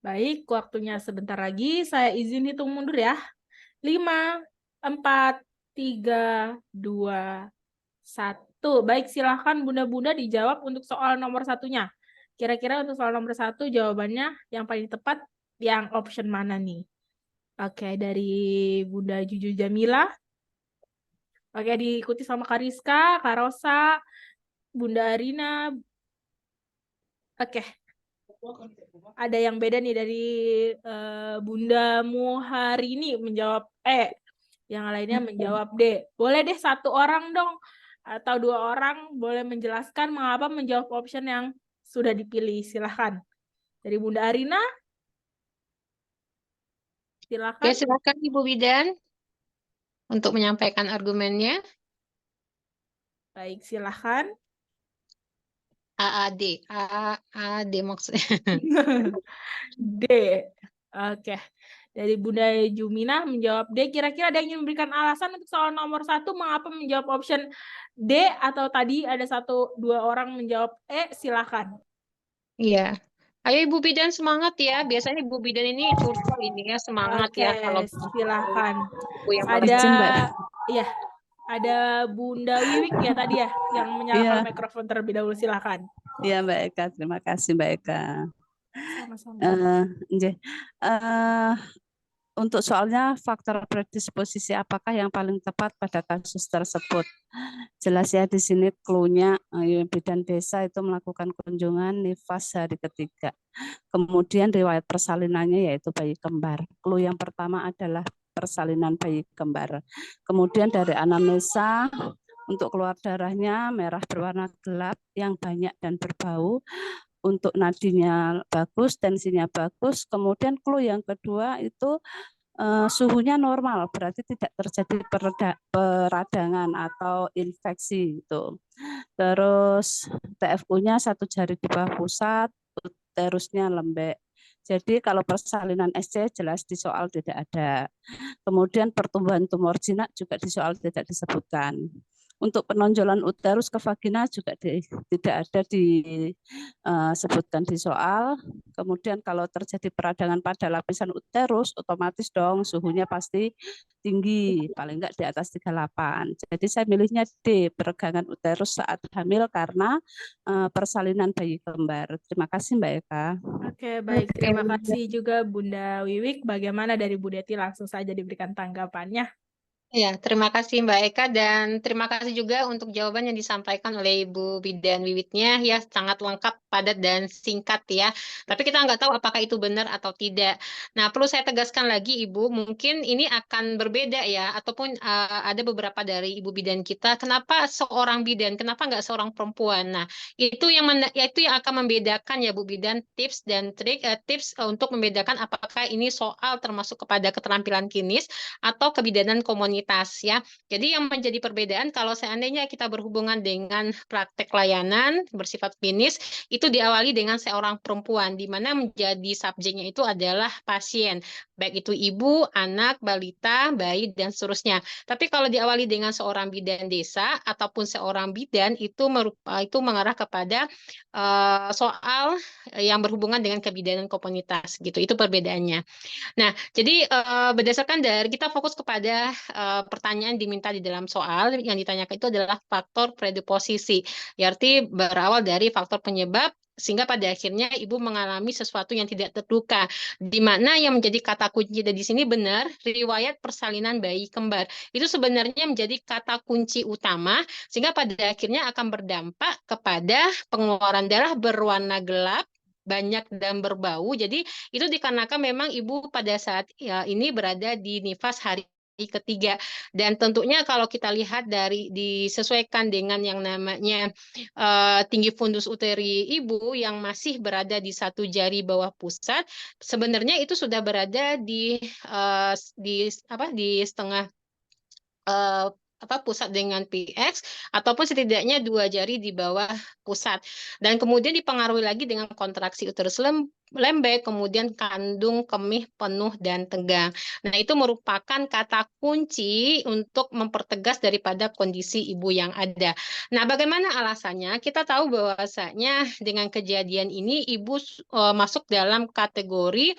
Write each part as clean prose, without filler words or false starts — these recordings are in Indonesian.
Baik, waktunya sebentar lagi. Saya izin hitung mundur ya. 5, 4, 3, 2, 1. Baik, silahkan Bunda-Bunda dijawab untuk soal nomor satunya. Kira-kira untuk soal nomor satu jawabannya yang paling tepat yang option mana nih? Oke, dari Bunda Juju Jamila. Oke, diikuti sama Kariska, Kak Rosa, Bunda Arina. Oke, ada yang beda nih dari Bunda Muharini menjawab yang lainnya menjawab D. Boleh deh satu orang dong atau dua orang boleh menjelaskan mengapa menjawab option yang sudah dipilih. Silahkan. Dari Bunda Arina, Oke, silahkan. silakan Ibu Bidan untuk menyampaikan argumennya. Baik, silahkan. AAD, AAD maksudnya. D. Oke. Dari Bunda Jumina menjawab D. Kira-kira ada yang ingin memberikan alasan untuk soal nomor satu mengapa menjawab option D atau tadi ada satu dua orang menjawab E? Silahkan. Iya. Ayo Ibu Bidan semangat ya. Biasanya Ibu Bidan ini curcol ini ya semangat Oke, ya kalau silahkan. buku yang Ada, bagus. Izin, Mbak. ya, ada Bunda Wiwik ya tadi ya yang menyalakan Iya, mikrofon terlebih dahulu. Silahkan. iya Mbak Eka. Terima kasih Mbak Eka. Sama-sama. Nggih. Eh, untuk soalnya faktor predisposisi apakah yang paling tepat pada kasus tersebut? Jelas ya di sini clue-nya bidan desa itu melakukan kunjungan nifas hari ketiga. Kemudian riwayat persalinannya yaitu bayi kembar. Clue yang pertama adalah persalinan bayi kembar. Kemudian dari anamnesa untuk keluar darahnya merah berwarna gelap yang banyak dan berbau. Untuk nadinya bagus, tensinya bagus. Kemudian clue yang kedua itu suhunya normal, berarti tidak terjadi peradangan atau infeksi itu. Terus TFU-nya satu jari di bawah pusat, uterusnya lembek. Jadi kalau persalinan SC jelas di soal tidak ada. Kemudian pertumbuhan tumor jinak juga di soal tidak disebutkan. Untuk penonjolan uterus ke vagina juga tidak ada disebutkan di soal. Kemudian kalau terjadi peradangan pada lapisan uterus, otomatis dong suhunya pasti tinggi, paling enggak di atas 38. Jadi saya milihnya D, peregangan uterus saat hamil karena persalinan bayi kembar. Terima kasih Mbak Eka. Oke, baik. Terima kasih juga Bunda Wiwik. Bagaimana dari Bu Deti? Langsung saja diberikan tanggapannya. Ya, terima kasih Mbak Eka dan terima kasih juga untuk jawaban yang disampaikan oleh Ibu Bidan Wiwitnya ya sangat lengkap, padat dan singkat ya. Tapi kita nggak tahu apakah itu benar atau tidak. Nah, perlu saya tegaskan lagi Ibu, mungkin ini akan berbeda ya, ataupun ada beberapa dari Ibu Bidan kita. Kenapa seorang bidan? Kenapa nggak seorang perempuan? Nah, itu yang akan membedakan ya Bu Bidan tips dan trik tips untuk membedakan apakah ini soal termasuk kepada keterampilan klinis atau kebidanan komunitas ya. Jadi yang menjadi perbedaan kalau seandainya kita berhubungan dengan praktek layanan bersifat klinis itu diawali dengan seorang perempuan di mana menjadi subjeknya itu adalah pasien, baik itu ibu, anak, balita, bayi dan seterusnya. Tapi kalau diawali dengan seorang bidan desa ataupun seorang bidan itu mengarah kepada soal yang berhubungan dengan kebidanan komunitas gitu. Itu perbedaannya. Nah, jadi berdasarkan dari kita fokus kepada pertanyaan diminta di dalam soal yang ditanyakan itu adalah faktor predisposisi. Ya, arti berawal dari faktor penyebab sehingga pada akhirnya ibu mengalami sesuatu yang tidak terduga. Di mana yang menjadi kata kunci di sini benar riwayat persalinan bayi kembar. Itu sebenarnya menjadi kata kunci utama sehingga pada akhirnya akan berdampak kepada pengeluaran darah berwarna gelap banyak dan berbau. Jadi itu dikarenakan memang ibu pada saat ya, ini berada di nifas hari ketiga dan tentunya kalau kita lihat dari disesuaikan dengan yang namanya tinggi fundus uteri ibu yang masih berada di satu jari bawah pusat sebenarnya itu sudah berada di setengah pusat dengan PX, ataupun setidaknya 2 jari di bawah pusat. Dan kemudian dipengaruhi lagi dengan kontraksi uterus lembek, kemudian kandung kemih penuh dan tegang. Nah, itu merupakan kata kunci untuk mempertegas daripada kondisi ibu yang ada. Nah, bagaimana alasannya? Kita tahu bahwasanya dengan kejadian ini ibu masuk dalam kategori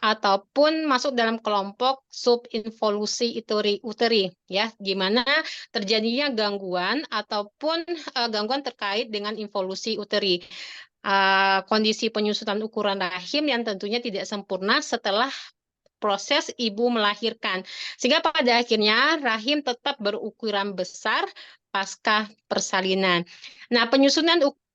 ataupun masuk dalam kelompok subinvolusi uteri ya, di mana terjadinya gangguan ataupun gangguan terkait dengan involusi uteri. Kondisi penyusutan ukuran rahim yang tentunya tidak sempurna setelah proses ibu melahirkan. Sehingga pada akhirnya rahim tetap berukuran besar pasca persalinan. Nah,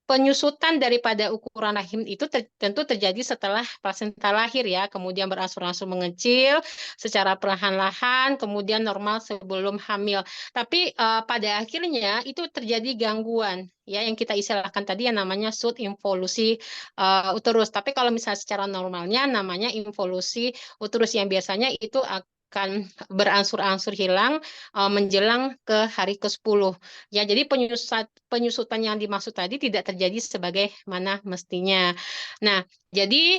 penyusutan daripada ukuran rahim itu tentu terjadi setelah plasenta lahir ya, kemudian berangsur-angsur mengecil secara perlahan-lahan, kemudian normal sebelum hamil. Tapi pada akhirnya itu terjadi gangguan ya yang kita istilahkan tadi yang namanya subinvolusi uterus. Tapi kalau misalnya secara normalnya namanya involusi uterus yang biasanya itu akan berangsur-angsur hilang menjelang ke hari ke-10. Ya, jadi penyusutan yang dimaksud tadi tidak terjadi sebagaimana mestinya. Nah, jadi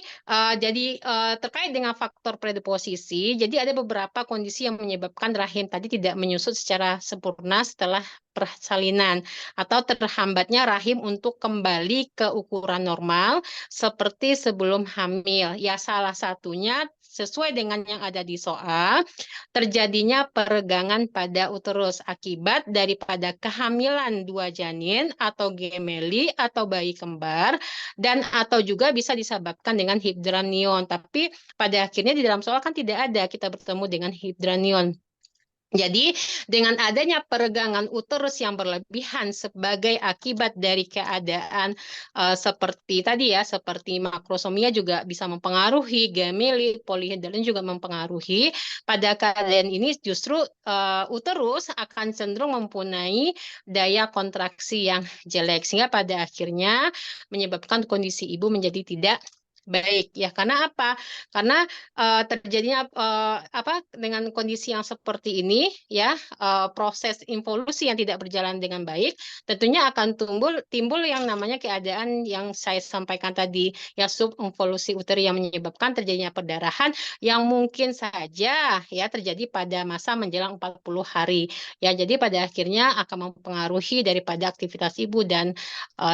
terkait dengan faktor predisposisi, jadi ada beberapa kondisi yang menyebabkan rahim tadi tidak menyusut secara sempurna setelah persalinan atau terhambatnya rahim untuk kembali ke ukuran normal seperti sebelum hamil. Ya, salah satunya sesuai dengan yang ada di soal, terjadinya peregangan pada uterus akibat daripada kehamilan dua janin atau gemeli atau bayi kembar dan atau juga bisa disebabkan dengan hidranion. Tapi pada akhirnya di dalam soal kan tidak ada kita bertemu dengan hidranion. Jadi, dengan adanya peregangan uterus yang berlebihan sebagai akibat dari keadaan seperti tadi ya, seperti makrosomia juga bisa mempengaruhi, gemili, polihidran juga mempengaruhi. Pada keadaan ini justru uterus akan cenderung mempunyai daya kontraksi yang jelek, sehingga pada akhirnya menyebabkan kondisi ibu menjadi tidak baik ya. Karena apa? Karena terjadinya dengan kondisi yang seperti ini ya, proses involusi yang tidak berjalan dengan baik tentunya akan timbul yang namanya keadaan yang saya sampaikan tadi ya, subinvolusi uteri yang menyebabkan terjadinya perdarahan yang mungkin saja ya terjadi pada masa menjelang 40 hari ya. Jadi pada akhirnya akan mempengaruhi daripada aktivitas ibu dan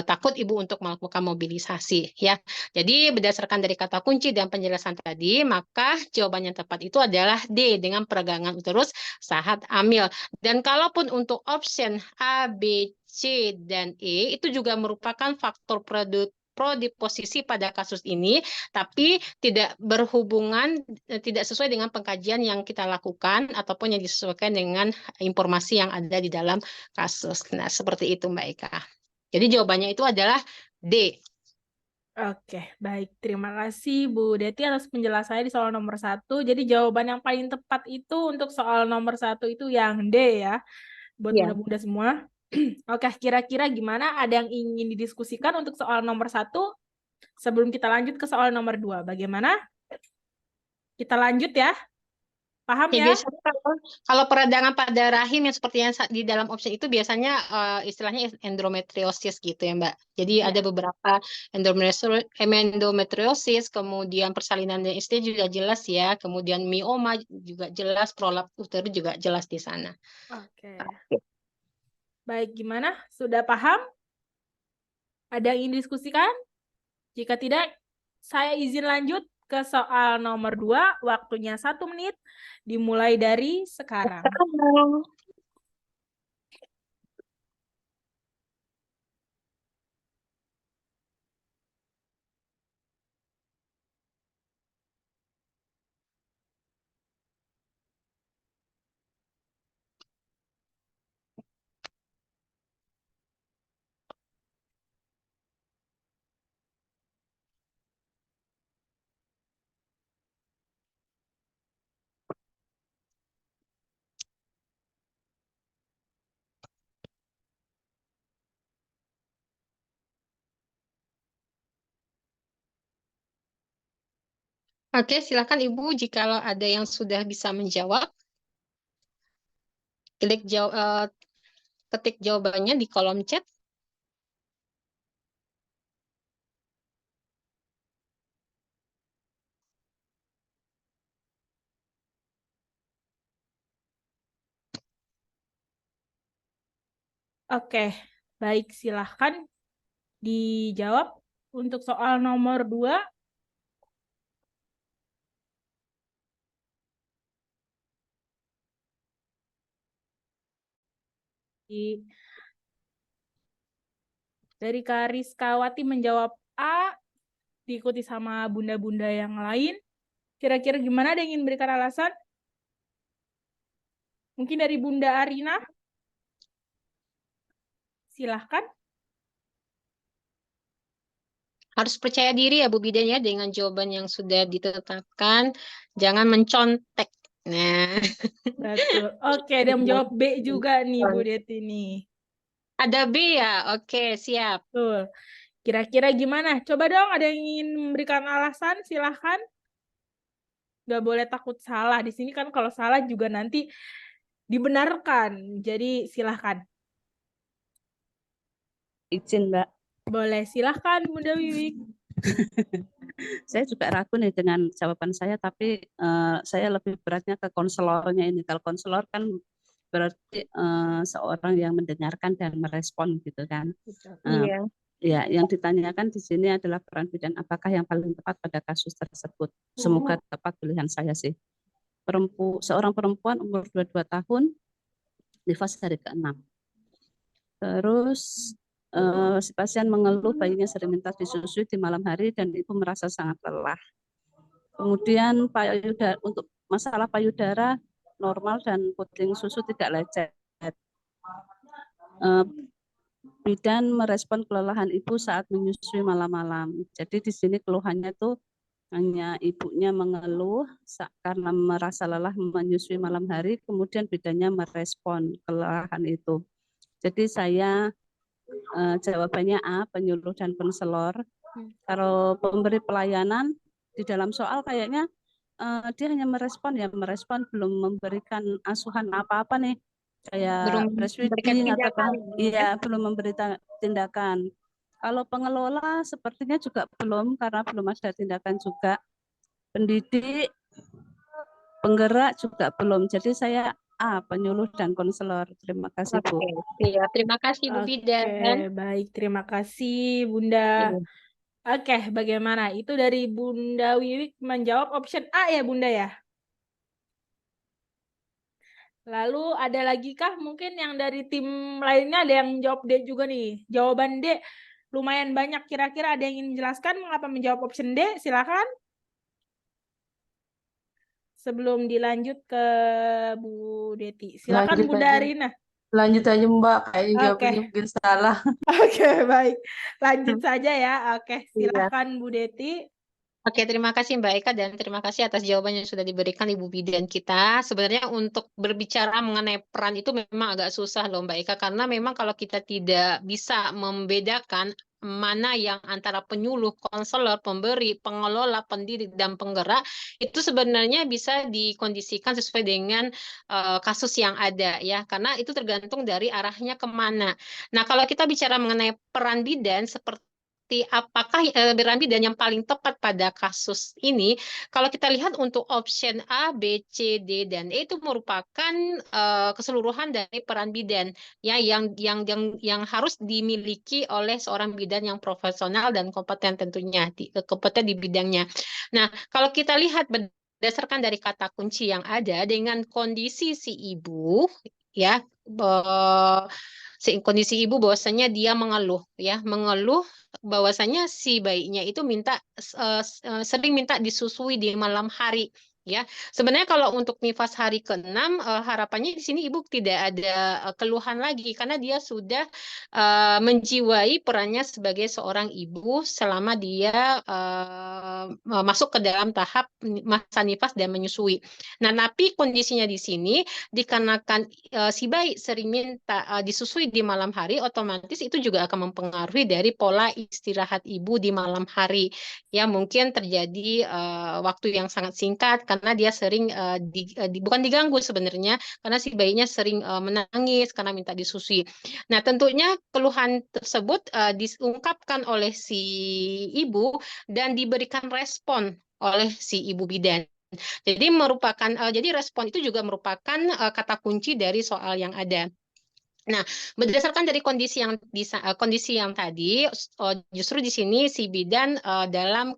takut ibu untuk melakukan mobilisasi ya. Jadi berdasarkan dari kata kunci dan penjelasan tadi, maka jawaban yang tepat itu adalah D, dengan peregangan uterus saat hamil. Dan kalaupun untuk option A, B, C, dan E, itu juga merupakan faktor predisposisi pada kasus ini, tapi tidak berhubungan, tidak sesuai dengan pengkajian yang kita lakukan, ataupun yang disesuaikan dengan informasi yang ada di dalam kasus. Nah, seperti itu Mbak Eka. Jadi jawabannya itu adalah D. Oke, baik. Terima kasih Bu Deti atas penjelasannya di soal nomor 1. Jadi jawaban yang paling tepat itu untuk soal nomor 1 itu yang D ya, buat Ya. bunda-bunda semua. Oke, kira-kira gimana? Ada yang ingin didiskusikan untuk soal nomor 1 sebelum kita lanjut ke soal nomor 2? Bagaimana? Kita lanjut ya? Paham Ya, ya? biasanya kalau peradangan pada rahim yang seperti yang di dalam option itu biasanya istilahnya endometriosis gitu ya Mbak. Jadi Ya. ada beberapa endometriosis, kemudian persalinan ST juga jelas ya, kemudian mioma juga jelas, prolap uteri juga jelas di sana. Oke. Baik, gimana? Sudah paham? Ada yang ingin diskusikan? Jika tidak, saya izin lanjut ke soal nomor 2. Waktunya 1 menit. Dimulai dari sekarang. Oke, silakan Ibu jika ada yang sudah bisa menjawab. ketik jawabannya di kolom chat. Oke, baik silahkan dijawab untuk soal nomor 2. Dari Kariskawati menjawab A, diikuti sama bunda-bunda yang lain. Kira-kira gimana? Ada yang ingin berikan alasan? Mungkin dari Bunda Arina? Silahkan. Harus percaya diri ya Bu Bidan ya dengan jawaban yang sudah ditetapkan. Jangan mencontek. Nah, Betul. Oke, ada yang menjawab B juga nih Bu Deti nih. ada B ya? Oke, siap. Betul. Kira-kira gimana? Coba dong, ada yang ingin memberikan alasan? Silahkan. Nggak boleh takut salah. Di sini kan kalau salah juga nanti dibenarkan. Jadi silahkan. Izin, Mbak. Boleh, silahkan Bunda Wiwik. Saya juga ragu nih dengan jawaban saya, tapi saya lebih beratnya ke konselornya ini. Kalau konselor kan berarti seorang yang mendengarkan dan merespon gitu kan. Iya. Ya, yang ditanyakan di sini adalah peran bidan apakah yang paling tepat pada kasus tersebut. Semoga tepat pilihan saya sih. Seorang perempuan umur 22 tahun, nifas hari ke-6. Terus si pasien mengeluh bayinya sering minta disusui di malam hari dan ibu merasa sangat lelah. Kemudian payudara, untuk masalah payudara normal dan puting susu tidak lecet. Bidan merespon kelelahan ibu saat menyusui malam-malam. Jadi di sini keluhannya tuh hanya ibunya mengeluh karena merasa lelah menyusui malam hari, kemudian bidannya merespon kelelahan itu. Jadi saya jawabannya A, penyuluh dan konselor. Kalau pemberi pelayanan di dalam soal kayaknya dia hanya merespon belum memberikan asuhan apa-apa nih, kayak Belum memberikan breastfeeding atau tindakan. iya belum memberi tindakan. Kalau pengelola sepertinya juga belum, karena belum ada tindakan juga. Pendidik, penggerak juga belum. Jadi saya A, penyuluh dan konselor. Terima kasih Bu. Oke, siap. Terima kasih Bu Bidan. Oke, baik. Terima kasih Bunda. Iya. Oke, bagaimana? Itu dari Bunda Wiwik menjawab option A ya Bunda ya? Lalu ada lagi kah mungkin yang dari tim lainnya ada yang jawab D juga nih? Jawaban D lumayan banyak. Kira-kira ada yang ingin menjelaskan mengapa menjawab option D? Silakan. Sebelum dilanjut ke Bu Deti. Silakan Lanjut Bunda aja. Arina. Lanjut aja Mbak, kayaknya Oke. jawabannya mungkin salah. Oke, baik. Lanjut saja ya. Oke, Iya. silakan Bu Deti. Oke, terima kasih Mbak Eka dan terima kasih atas jawaban yang sudah diberikan Ibu Bidan kita. Sebenarnya untuk berbicara mengenai peran itu memang agak susah loh Mbak Eka, karena memang kalau kita tidak bisa membedakan mana yang antara penyuluh, konselor, pemberi, pengelola, pendidik, dan penggerak, itu sebenarnya bisa dikondisikan sesuai dengan kasus yang ada ya, karena itu tergantung dari arahnya kemana. Nah, kalau kita bicara mengenai peran bidan seperti apakah peran bidan yang paling tepat pada kasus ini, kalau kita lihat untuk option A, B, C, D, dan E itu merupakan keseluruhan dari peran bidan ya yang harus dimiliki oleh seorang bidan yang profesional dan kompeten tentunya kompeten di bidangnya. Nah, kalau kita lihat berdasarkan dari kata kunci yang ada dengan kondisi si ibu ya, kondisi ibu bahwasanya dia mengeluh bahwasanya si bayinya itu sering minta disusui di malam hari ya. Sebenarnya kalau untuk nifas hari ke-6 harapannya di sini ibu tidak ada keluhan lagi karena dia sudah menjiwai perannya sebagai seorang ibu selama dia masuk ke dalam tahap masa nifas dan menyusui. Nah, tapi kondisinya di sini dikarenakan si bayi sering minta disusui di malam hari, otomatis itu juga akan mempengaruhi dari pola istirahat ibu di malam hari. Ya, mungkin terjadi waktu yang sangat singkat karena dia sering bukan diganggu sebenarnya, karena si bayinya sering menangis karena minta disusui. Nah, tentunya keluhan tersebut diungkapkan oleh si ibu dan diberikan respon oleh si ibu bidan. Jadi jadi respon itu juga merupakan kata kunci dari soal yang ada. Nah, berdasarkan dari kondisi yang tadi, justru di sini si bidan dalam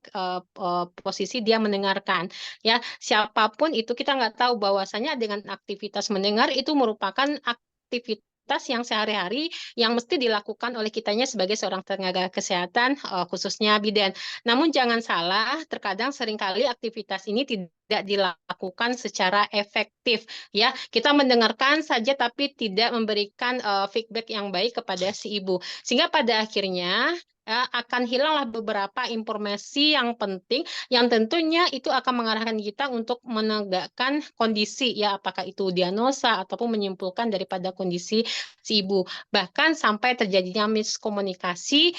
posisi dia mendengarkan, ya siapapun itu kita nggak tahu bahwasanya dengan aktivitas mendengar itu merupakan aktivitas yang sehari-hari yang mesti dilakukan oleh kitanya sebagai seorang tenaga kesehatan, khususnya bidan. Namun jangan salah, terkadang seringkali aktivitas ini tidak dilakukan secara efektif. Ya, kita mendengarkan saja tapi tidak memberikan feedback yang baik kepada si ibu. Sehingga pada akhirnya akan hilanglah beberapa informasi yang penting yang tentunya itu akan mengarahkan kita untuk menegakkan kondisi, ya apakah itu diagnosa ataupun menyimpulkan daripada kondisi si ibu. Bahkan sampai terjadinya miskomunikasi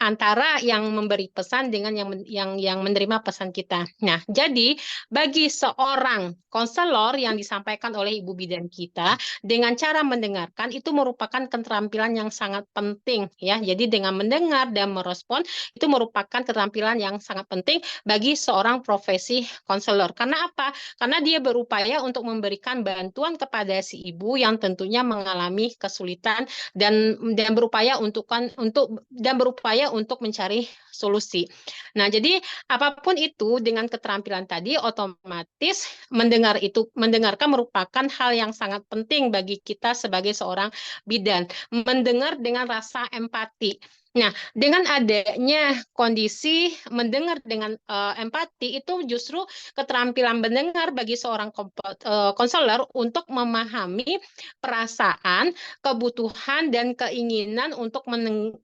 antara yang memberi pesan dengan yang menerima pesan kita. Nah, jadi bagi seorang konselor yang disampaikan oleh ibu bidan kita dengan cara mendengarkan itu merupakan keterampilan yang sangat penting, ya. Jadi dengan mendengar dan merespon itu merupakan keterampilan yang sangat penting bagi seorang profesi konselor. Karena apa? Karena dia berupaya untuk memberikan bantuan kepada si ibu yang tentunya mengalami kesulitan dan berupaya berupaya untuk mencari solusi. Nah, jadi apapun itu dengan keterampilan tadi otomatis mendengarkan merupakan hal yang sangat penting bagi kita sebagai seorang bidan. Mendengar dengan rasa empati. Nah, dengan adanya kondisi mendengar dengan empati itu justru keterampilan mendengar bagi seorang konselor untuk memahami perasaan, kebutuhan dan keinginan untuk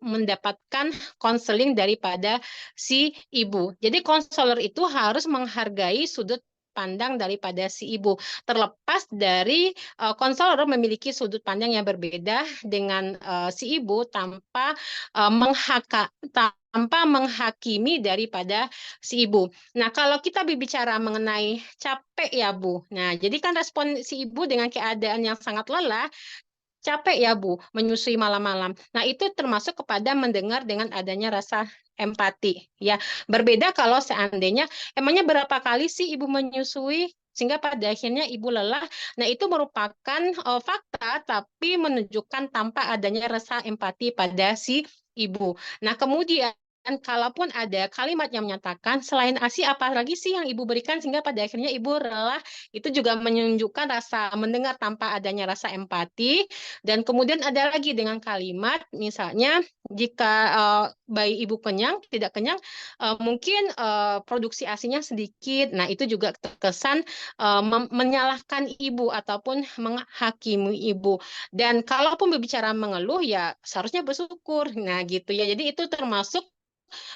mendapatkan konseling daripada si ibu. Jadi konselor itu harus menghargai sudut pandang daripada si ibu. Terlepas dari konselor memiliki sudut pandang yang berbeda dengan si ibu tanpa menghakimi daripada si ibu. Nah, kalau kita berbicara mengenai capek ya, Bu. Nah, jadi kan respon si ibu dengan keadaan yang sangat lelah, capek ya Bu, menyusui malam-malam. Nah, itu termasuk kepada mendengar dengan adanya rasa empati. Ya, berbeda kalau seandainya, emangnya berapa kali sih Ibu menyusui? Sehingga pada akhirnya ibu lelah. Nah, itu merupakan fakta, tapi menunjukkan tanpa adanya rasa empati pada si ibu. Nah, kemudian kalaupun ada kalimat yang menyatakan selain ASI apa lagi sih yang ibu berikan sehingga pada akhirnya ibu lelah, itu juga menunjukkan rasa mendengar tanpa adanya rasa empati. Dan kemudian ada lagi dengan kalimat misalnya jika bayi ibu tidak kenyang, mungkin produksi ASINya sedikit. Nah, itu juga terkesan menyalahkan ibu ataupun menghakimi ibu. Dan kalaupun berbicara mengeluh ya seharusnya bersyukur. Nah, gitu ya. Jadi itu termasuk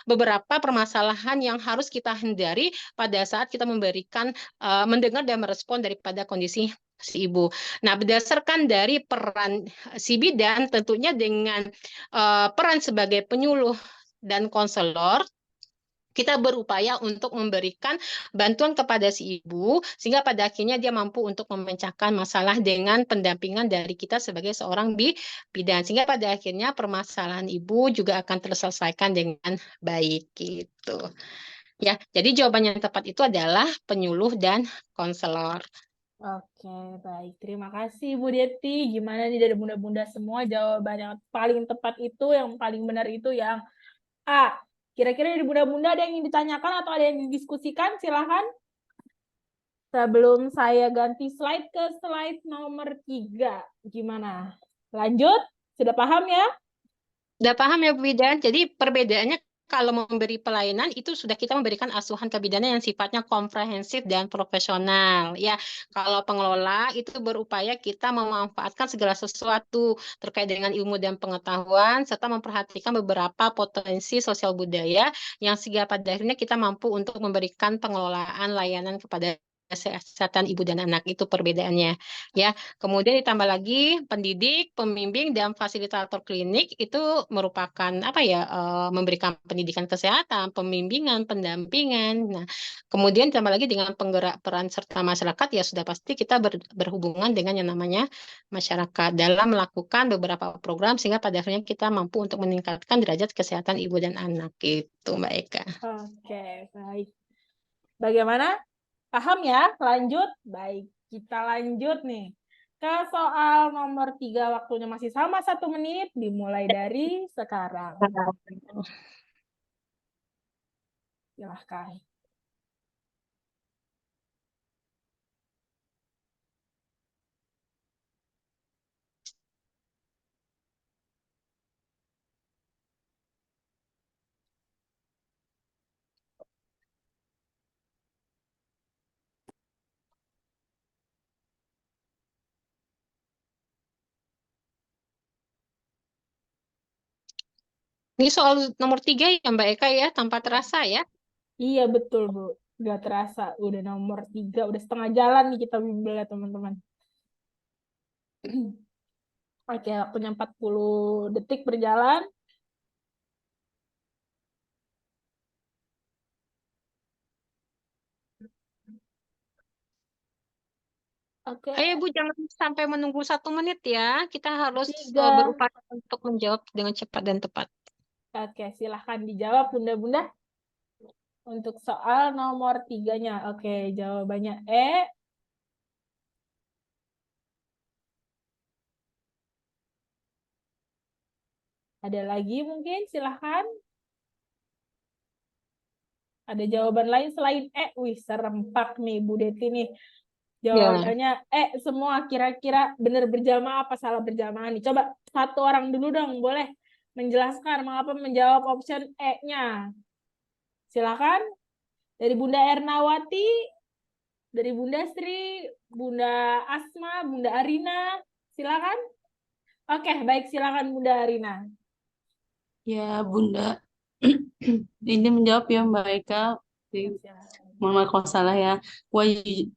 beberapa permasalahan yang harus kita hindari pada saat kita mendengar dan merespon daripada kondisi si ibu. Nah, berdasarkan dari peran si bidan, tentunya dengan peran sebagai penyuluh dan konselor, kita berupaya untuk memberikan bantuan kepada si ibu, sehingga pada akhirnya dia mampu untuk memecahkan masalah dengan pendampingan dari kita sebagai seorang bidan. Sehingga pada akhirnya permasalahan ibu juga akan terselesaikan dengan baik gitu. Ya, jadi jawaban yang tepat itu adalah penyuluh dan konselor. Oke, baik. Terima kasih Bu Deti. Gimana nih dari bunda-bunda semua jawaban yang paling tepat itu, yang paling benar itu yang A. Kira-kira dari bunda-bunda ada yang ingin ditanyakan atau ada yang didiskusikan? Silahkan. Sebelum saya ganti slide ke slide nomor 3. Gimana? Lanjut? Sudah paham ya? Sudah paham ya Bu Bidan? Jadi perbedaannya kalau memberi pelayanan itu sudah kita memberikan asuhan kebidanan yang sifatnya komprehensif dan profesional. Ya, kalau pengelola itu berupaya kita memanfaatkan segala sesuatu terkait dengan ilmu dan pengetahuan serta memperhatikan beberapa potensi sosial budaya yang sehingga pada akhirnya kita mampu untuk memberikan pengelolaan layanan kepada kesehatan ibu dan anak. Itu perbedaannya ya. Kemudian ditambah lagi pendidik, pembimbing dan fasilitator klinik itu merupakan apa ya, memberikan pendidikan kesehatan, pembimbingan, pendampingan. Nah, kemudian ditambah lagi dengan penggerak peran serta masyarakat, ya sudah pasti kita berhubungan dengan yang namanya masyarakat dalam melakukan beberapa program sehingga pada akhirnya kita mampu untuk meningkatkan derajat kesehatan ibu dan anak. Gitu Mbak Eka. Oke, baik. Bagaimana? Paham ya? Lanjut? Baik, kita lanjut nih. Ke soal nomor 3, waktunya masih sama 1 menit, dimulai dari sekarang. Silahkan. Ini soal nomor 3 ya Mbak Eka ya, tanpa terasa ya. Iya, betul, Bu. Nggak terasa. Udah nomor 3, udah setengah jalan nih kita bimbel ya, teman-teman. Oke, waktunya 40 detik berjalan. Oke, Ayo Bu, jangan sampai menunggu 1 menit ya. Kita harus 3. berupaya untuk menjawab dengan cepat dan tepat. Oke, silahkan dijawab, Bunda-Bunda. Untuk soal nomor 3-nya. Oke, jawabannya E. Ada lagi mungkin? Silahkan. Ada jawaban lain selain E? Wih, serempak nih Bu Deti nih. Jawabannya semua kira-kira benar berjamaah apa salah berjamaah nih. Coba satu orang dulu dong, boleh menjelaskan mengapa menjawab option E-nya. Silakan. Dari Bunda Ernawati, dari Bunda Sri, Bunda Asma, Bunda Arina. Silakan. Oke, baik, silakan Bunda Arina. Ya, Bunda. Ini menjawab ya Mbak Eka. Mohon maaf kalau salah ya.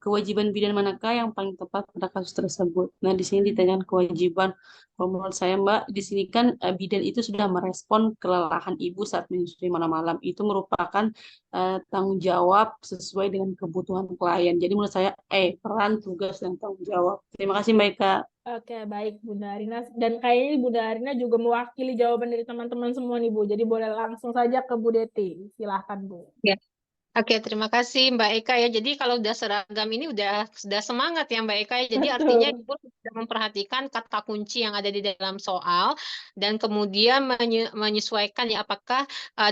Kewajiban bidan manakah yang paling tepat pada kasus tersebut? Nah, di sini ditanyakan kewajiban. Kalau menurut saya, Mbak, di sini kan bidan itu sudah merespon kelelahan ibu saat menyusui malam-malam. Itu merupakan tanggung jawab sesuai dengan kebutuhan klien. Jadi menurut saya, peran, tugas, dan tanggung jawab. Terima kasih, Mbak Eka. Oke, baik Bunda Arina. Dan kayaknya Bunda Arina juga mewakili jawaban dari teman-teman semua nih, Bu. Jadi boleh langsung saja ke Bu Deti. Silahkan, Bu. Ya. Oke, terima kasih Mbak Eka ya. Jadi kalau udah seragam ini sudah semangat ya Mbak Eka ya. Jadi artinya Betul. Ibu sudah memperhatikan kata kunci yang ada di dalam soal dan kemudian menyesuaikan ya apakah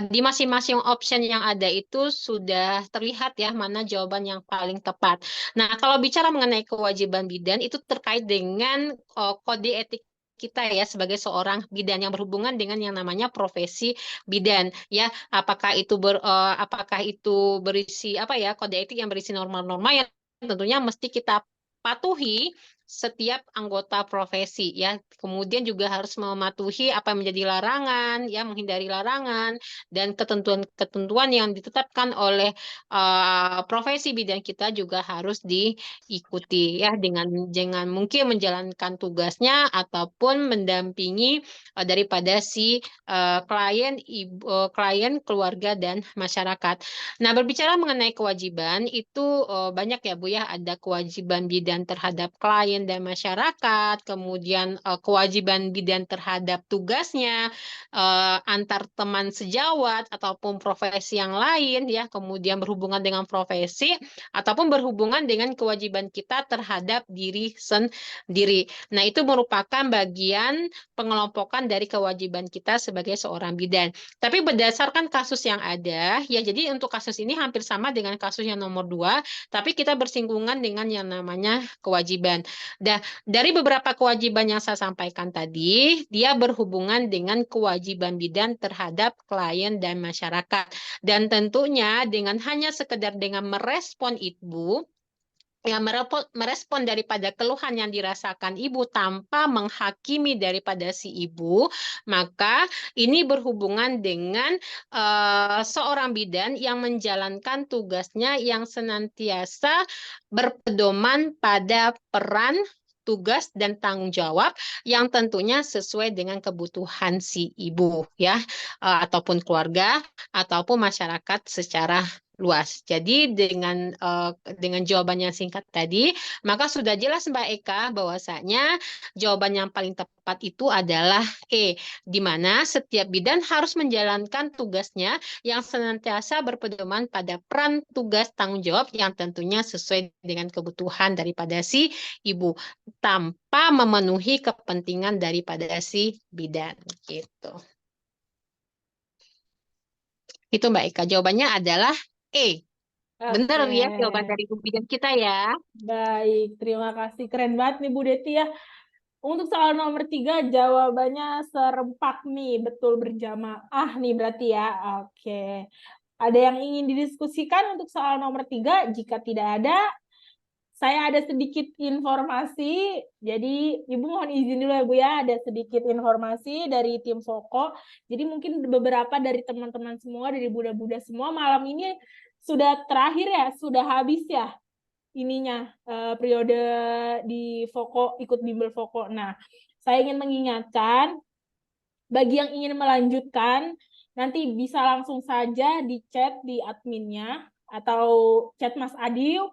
di masing-masing option yang ada itu sudah terlihat ya mana jawaban yang paling tepat. Nah, kalau bicara mengenai kewajiban bidan itu terkait dengan kode etik kita ya sebagai seorang bidan yang berhubungan dengan yang namanya profesi bidan ya, apakah itu berisi apa ya, kode etik yang berisi norma-norma yang tentunya mesti kita patuhi setiap anggota profesi ya. Kemudian juga harus mematuhi apa yang menjadi larangan ya, menghindari larangan dan ketentuan-ketentuan yang ditetapkan oleh profesi bidan kita juga harus diikuti ya, dengan mungkin menjalankan tugasnya ataupun mendampingi daripada si klien, keluarga dan masyarakat. Nah, berbicara mengenai kewajiban itu banyak ya Bu ya, ada kewajiban bidan terhadap klien dan masyarakat, kemudian kewajiban bidan terhadap tugasnya antar teman sejawat ataupun profesi yang lain ya, kemudian berhubungan dengan profesi ataupun berhubungan dengan kewajiban kita terhadap diri sendiri. Nah, itu merupakan bagian pengelompokan dari kewajiban kita sebagai seorang bidan. Tapi berdasarkan kasus yang ada, ya jadi untuk kasus ini hampir sama dengan kasus yang nomor 2, tapi kita bersinggungan dengan yang namanya kewajiban. Dari beberapa kewajiban yang saya sampaikan tadi, dia berhubungan dengan kewajiban bidan terhadap klien dan masyarakat. Dan tentunya dengan hanya sekedar dengan merespon ibu, yang merespon daripada keluhan yang dirasakan ibu tanpa menghakimi daripada si ibu, maka ini berhubungan dengan seorang bidan yang menjalankan tugasnya yang senantiasa berpedoman pada peran, tugas dan tanggung jawab yang tentunya sesuai dengan kebutuhan si ibu ya, ataupun keluarga ataupun masyarakat secara luas. Jadi dengan jawaban yang singkat tadi, maka sudah jelas Mbak Eka bahwasanya jawaban yang paling tepat itu adalah E, di mana setiap bidan harus menjalankan tugasnya yang senantiasa berpedoman pada peran, tugas, tanggung jawab yang tentunya sesuai dengan kebutuhan daripada si ibu tanpa memenuhi kepentingan daripada si bidan gitu. Itu Mbak Eka, jawabannya adalah E. Benar Oke, ya jawaban dari Bu Bidan kita ya. baik. Terima kasih. Keren banget nih Bu Deti ya. Untuk soal nomor 3, jawabannya serempak nih, betul berjamaah nih berarti ya. Oke. Ada yang ingin didiskusikan untuk soal nomor 3? Jika tidak ada, saya ada sedikit informasi. Jadi Ibu mohon izin dulu ya Bu ya, ada sedikit informasi dari tim Foko. Jadi mungkin beberapa dari teman-teman semua, dari Bunda-Bunda semua malam ini sudah terakhir ya, sudah habis ya ininya periode di Foko, ikut bimbel Foko. Nah, saya ingin mengingatkan bagi yang ingin melanjutkan nanti bisa langsung saja di chat di adminnya atau chat Mas Adil.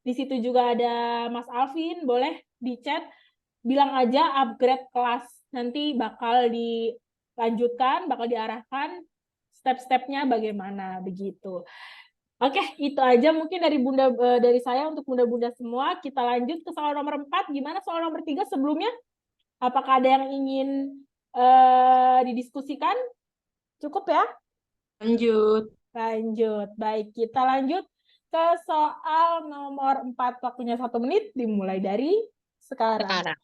Di situ juga ada Mas Alvin, boleh di chat bilang aja upgrade kelas. Nanti bakal dilanjutkan, bakal diarahkan step-stepnya bagaimana begitu. Oke, itu aja mungkin dari dari saya untuk bunda-bunda semua. Kita lanjut ke soal nomor 4. Gimana soal nomor 3 sebelumnya? Apakah ada yang ingin didiskusikan? Cukup ya? Lanjut. Lanjut. Baik, kita lanjut ke soal nomor 4. Waktunya 1 menit, dimulai dari sekarang. Sekarang.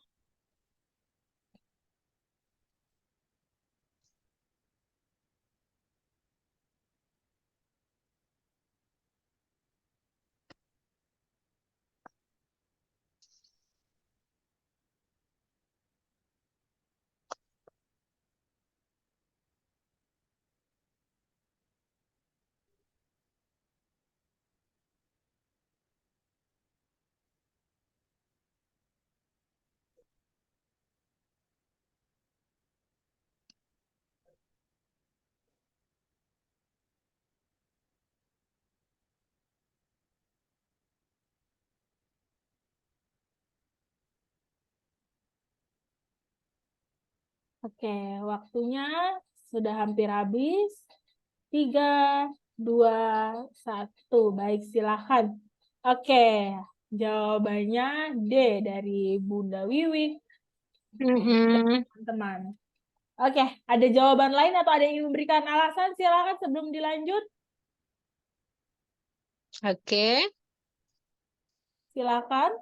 Oke, waktunya sudah hampir habis. 3, 2, 1. Baik, silakan. Oke, jawabannya D dari Bunda Wiwi. Teman-teman. Oke, ada jawaban lain atau ada yang ingin memberikan alasan? Silakan sebelum dilanjut. Oke. Silakan.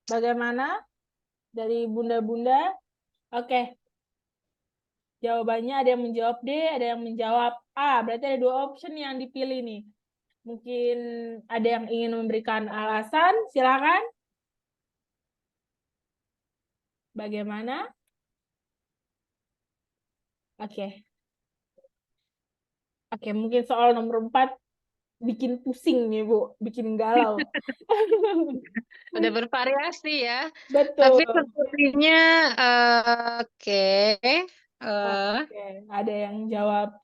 Bagaimana dari bunda-bunda? Oke. Jawabannya ada yang menjawab D, ada yang menjawab A. Berarti ada 2 option yang dipilih nih. Mungkin ada yang ingin memberikan alasan, silakan. Bagaimana? Oke. Oke, mungkin soal nomor 4 bikin pusing nih, Bu. Bikin galau. Udah bervariasi ya. Betul. Tapi sepertinya oke. Oke, ada yang jawab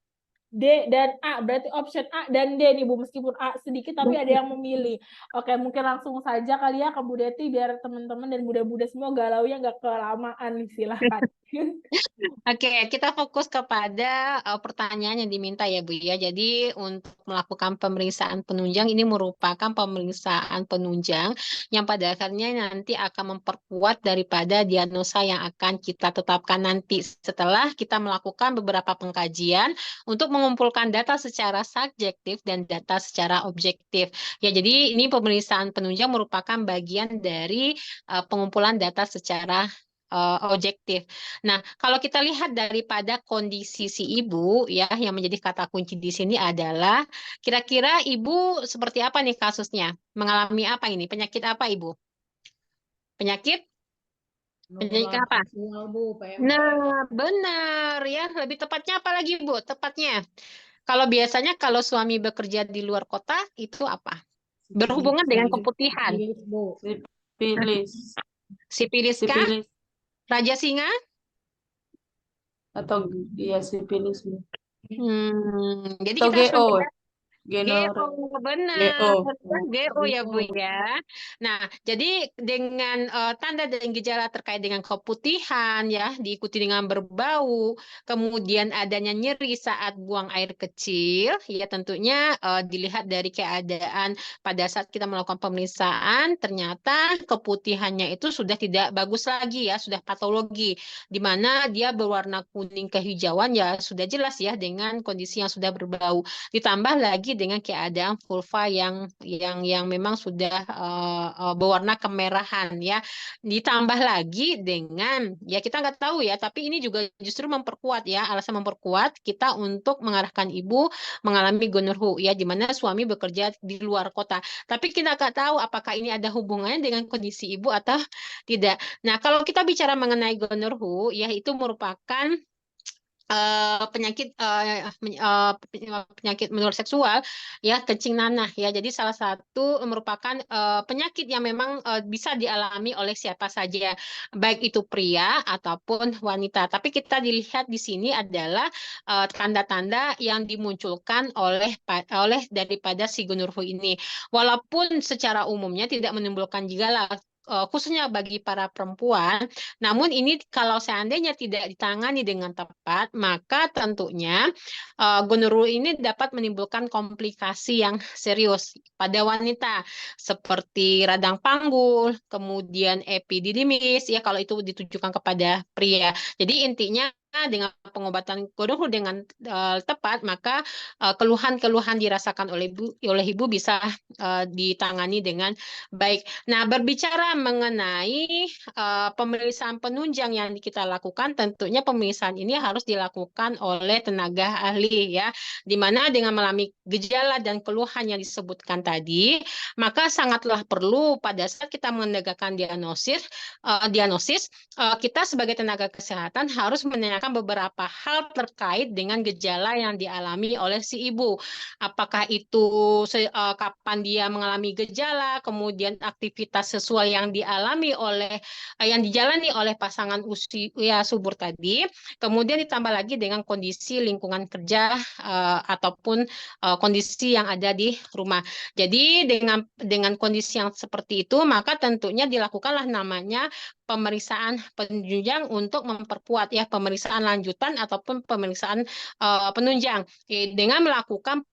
D dan A. Berarti option A dan D nih, Bu. Meskipun A sedikit, tapi ada yang memilih. Oke, mungkin langsung saja kali ya ke Bu Deti, biar teman-teman dan Bunda-Bunda semua galaunya nggak kelamaan nih, silahkan. Oke, kita fokus kepada pertanyaan yang diminta ya Bu ya. Jadi untuk melakukan pemeriksaan penunjang ini merupakan pemeriksaan penunjang yang pada akhirnya nanti akan memperkuat daripada diagnosa yang akan kita tetapkan nanti setelah kita melakukan beberapa pengkajian untuk mengumpulkan data secara subjektif dan data secara objektif. Ya, jadi ini pemeriksaan penunjang merupakan bagian dari pengumpulan data secara objektif. Nah, kalau kita lihat daripada kondisi si ibu ya yang menjadi kata kunci di sini adalah kira-kira ibu seperti apa nih kasusnya? Mengalami apa ini? Penyakit apa ibu? Penyakit? Penyakit apa? Nah, benar ya. Lebih tepatnya apa lagi Bu? Tepatnya. Kalau biasanya kalau suami bekerja di luar kota itu apa? Berhubungan dengan keputihan. Sipilis, Sipilis kah? sipilis Raja singa? atau ya sipilis Bu. Jadi Atau kita harus GO, membedakan. genor, Benar, GO. GO ya Bu ya. Nah, jadi dengan tanda dan gejala terkait dengan keputihan ya, diikuti dengan berbau, kemudian adanya nyeri saat buang air kecil, ya tentunya dilihat dari keadaan pada saat kita melakukan pemeriksaan, ternyata keputihannya itu sudah tidak bagus lagi ya, sudah patologi, di mana dia berwarna kuning kehijauan ya, sudah jelas ya dengan kondisi yang sudah berbau. Ditambah lagi dengan keadaan vulva yang memang sudah berwarna kemerahan ya. Ditambah lagi dengan ya kita nggak tahu ya, tapi ini juga justru memperkuat ya, alasan memperkuat kita untuk mengarahkan ibu mengalami gonorrhea ya, di mana suami bekerja di luar kota. Tapi kita nggak tahu apakah ini ada hubungannya dengan kondisi ibu atau tidak. Nah, kalau kita bicara mengenai gonorrhea ya itu merupakan penyakit menular seksual ya, kencing nanah ya. Jadi salah satu merupakan penyakit yang memang bisa dialami oleh siapa saja, baik itu pria ataupun wanita. Tapi kita dilihat di sini adalah tanda-tanda yang dimunculkan oleh daripada si gonorrhea ini. Walaupun secara umumnya tidak menimbulkan gejala khususnya bagi para perempuan, namun ini kalau seandainya tidak ditangani dengan tepat, maka tentunya gonorrhea ini dapat menimbulkan komplikasi yang serius pada wanita seperti radang panggul, kemudian epididymis ya kalau itu ditujukan kepada pria. Jadi intinya dengan pengobatan gonorrhea dengan tepat, maka keluhan-keluhan dirasakan oleh ibu bisa ditangani dengan baik. Nah, berbicara mengenai pemeriksaan penunjang yang kita lakukan, tentunya pemeriksaan ini harus dilakukan oleh tenaga ahli ya, di mana dengan mengalami gejala dan keluhan yang disebutkan tadi, maka sangatlah perlu pada saat kita menegakkan diagnosis, kita sebagai tenaga kesehatan harus menanyakan beberapa hal terkait dengan gejala yang dialami oleh si ibu. Apakah itu kapan dia mengalami gejala, kemudian aktivitas seksual yang dijalani oleh pasangan usia subur tadi, kemudian ditambah lagi dengan kondisi lingkungan kerja ataupun kondisi yang ada di rumah. Jadi dengan kondisi yang seperti itu, maka tentunya dilakukanlah namanya pemeriksaan penunjang untuk memperkuat ya, pemeriksaan lanjutan ataupun pemeriksaan penunjang dengan melakukan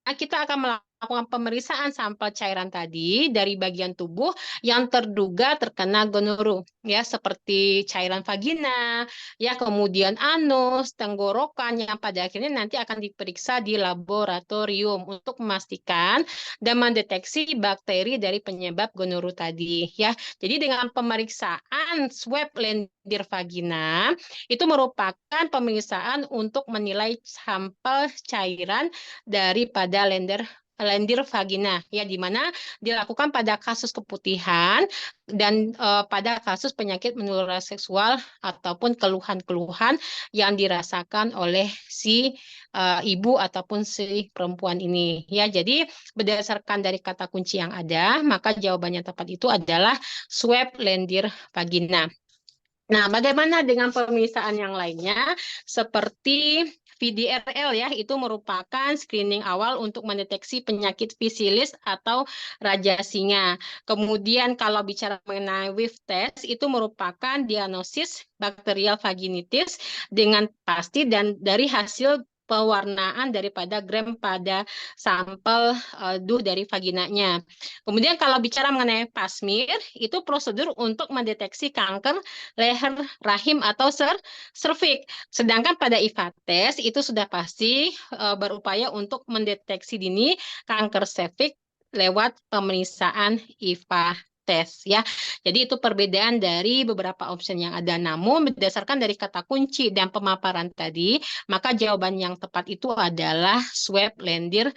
kita akan melakukan pemeriksaan sampel cairan tadi dari bagian tubuh yang terduga terkena gonorrhea ya, seperti cairan vagina ya, kemudian anus, tenggorokan yang pada akhirnya nanti akan diperiksa di laboratorium untuk memastikan dan mendeteksi bakteri dari penyebab gonorrhea tadi ya. Jadi dengan pemeriksaan swab lendir vagina itu merupakan pemeriksaan untuk menilai sampel cairan daripada lendir vagina ya, di mana dilakukan pada kasus keputihan dan pada kasus penyakit menular seksual ataupun keluhan-keluhan yang dirasakan oleh si ibu ataupun si perempuan ini ya. Jadi berdasarkan dari kata kunci yang ada, maka jawabannya tepat itu adalah swab lendir vagina. Nah, bagaimana dengan pemeriksaan yang lainnya seperti VDRL ya, itu merupakan screening awal untuk mendeteksi penyakit fisilis atau raja singa. Kemudian kalau bicara mengenai Whiff test, itu merupakan diagnosis bakterial vaginitis dengan pasti dan dari hasil pewarnaan daripada gram pada sampel duh dari vaginanya. Kemudian kalau bicara mengenai pap smear, itu prosedur untuk mendeteksi kanker leher rahim atau serviks. Sedangkan pada IVA test itu sudah pasti berupaya untuk mendeteksi dini kanker serviks lewat pemeriksaan IVA tes ya. Jadi itu perbedaan dari beberapa option yang ada. Namun berdasarkan dari kata kunci dan pemaparan tadi, maka jawaban yang tepat itu adalah swab lendir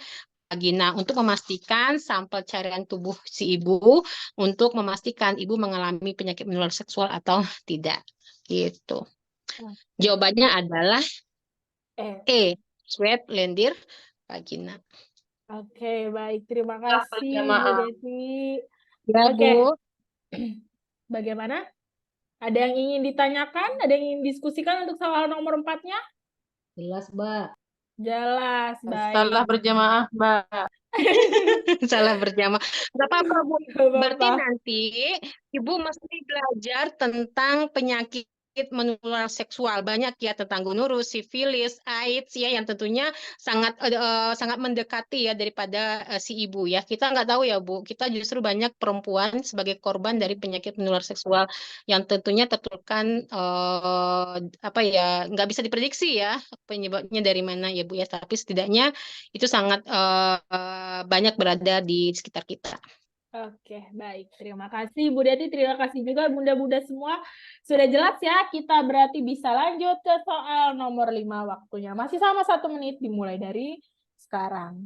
vagina untuk memastikan sampel cairan tubuh si ibu untuk memastikan ibu mengalami penyakit menular seksual atau tidak. Gitu. Jawabannya adalah E, swab lendir vagina. Oke, baik. Terima kasih, Bu berjamaah. Desi. Ya, Oke. Bu. Bagaimana? Ada yang ingin ditanyakan? Ada yang ingin diskusikan untuk soal nomor 4-nya? Jelas, Mbak. Jelas, baik. Salah berjamaah, Mbak. Salah berjamaah. Nggak apa-apa, Bu. Nggak Berarti apa-apa. nanti Ibu mesti belajar tentang penyakit menular seksual. Banyak ya tentang gonorrhea, sifilis, AIDS ya yang tentunya sangat mendekati ya daripada si ibu ya. Kita nggak tahu ya, Bu. Kita justru banyak perempuan sebagai korban dari penyakit menular seksual yang tentunya tertularkan apa ya nggak bisa diprediksi ya penyebabnya dari mana ya, Bu ya. Tapi setidaknya itu sangat banyak berada di sekitar kita. Oke, baik. Terima kasih, Bu Deti. Terima kasih juga, Bunda-Bunda semua. Sudah jelas ya, kita berarti bisa lanjut ke soal nomor 5 waktunya. Masih sama 1 menit dimulai dari sekarang.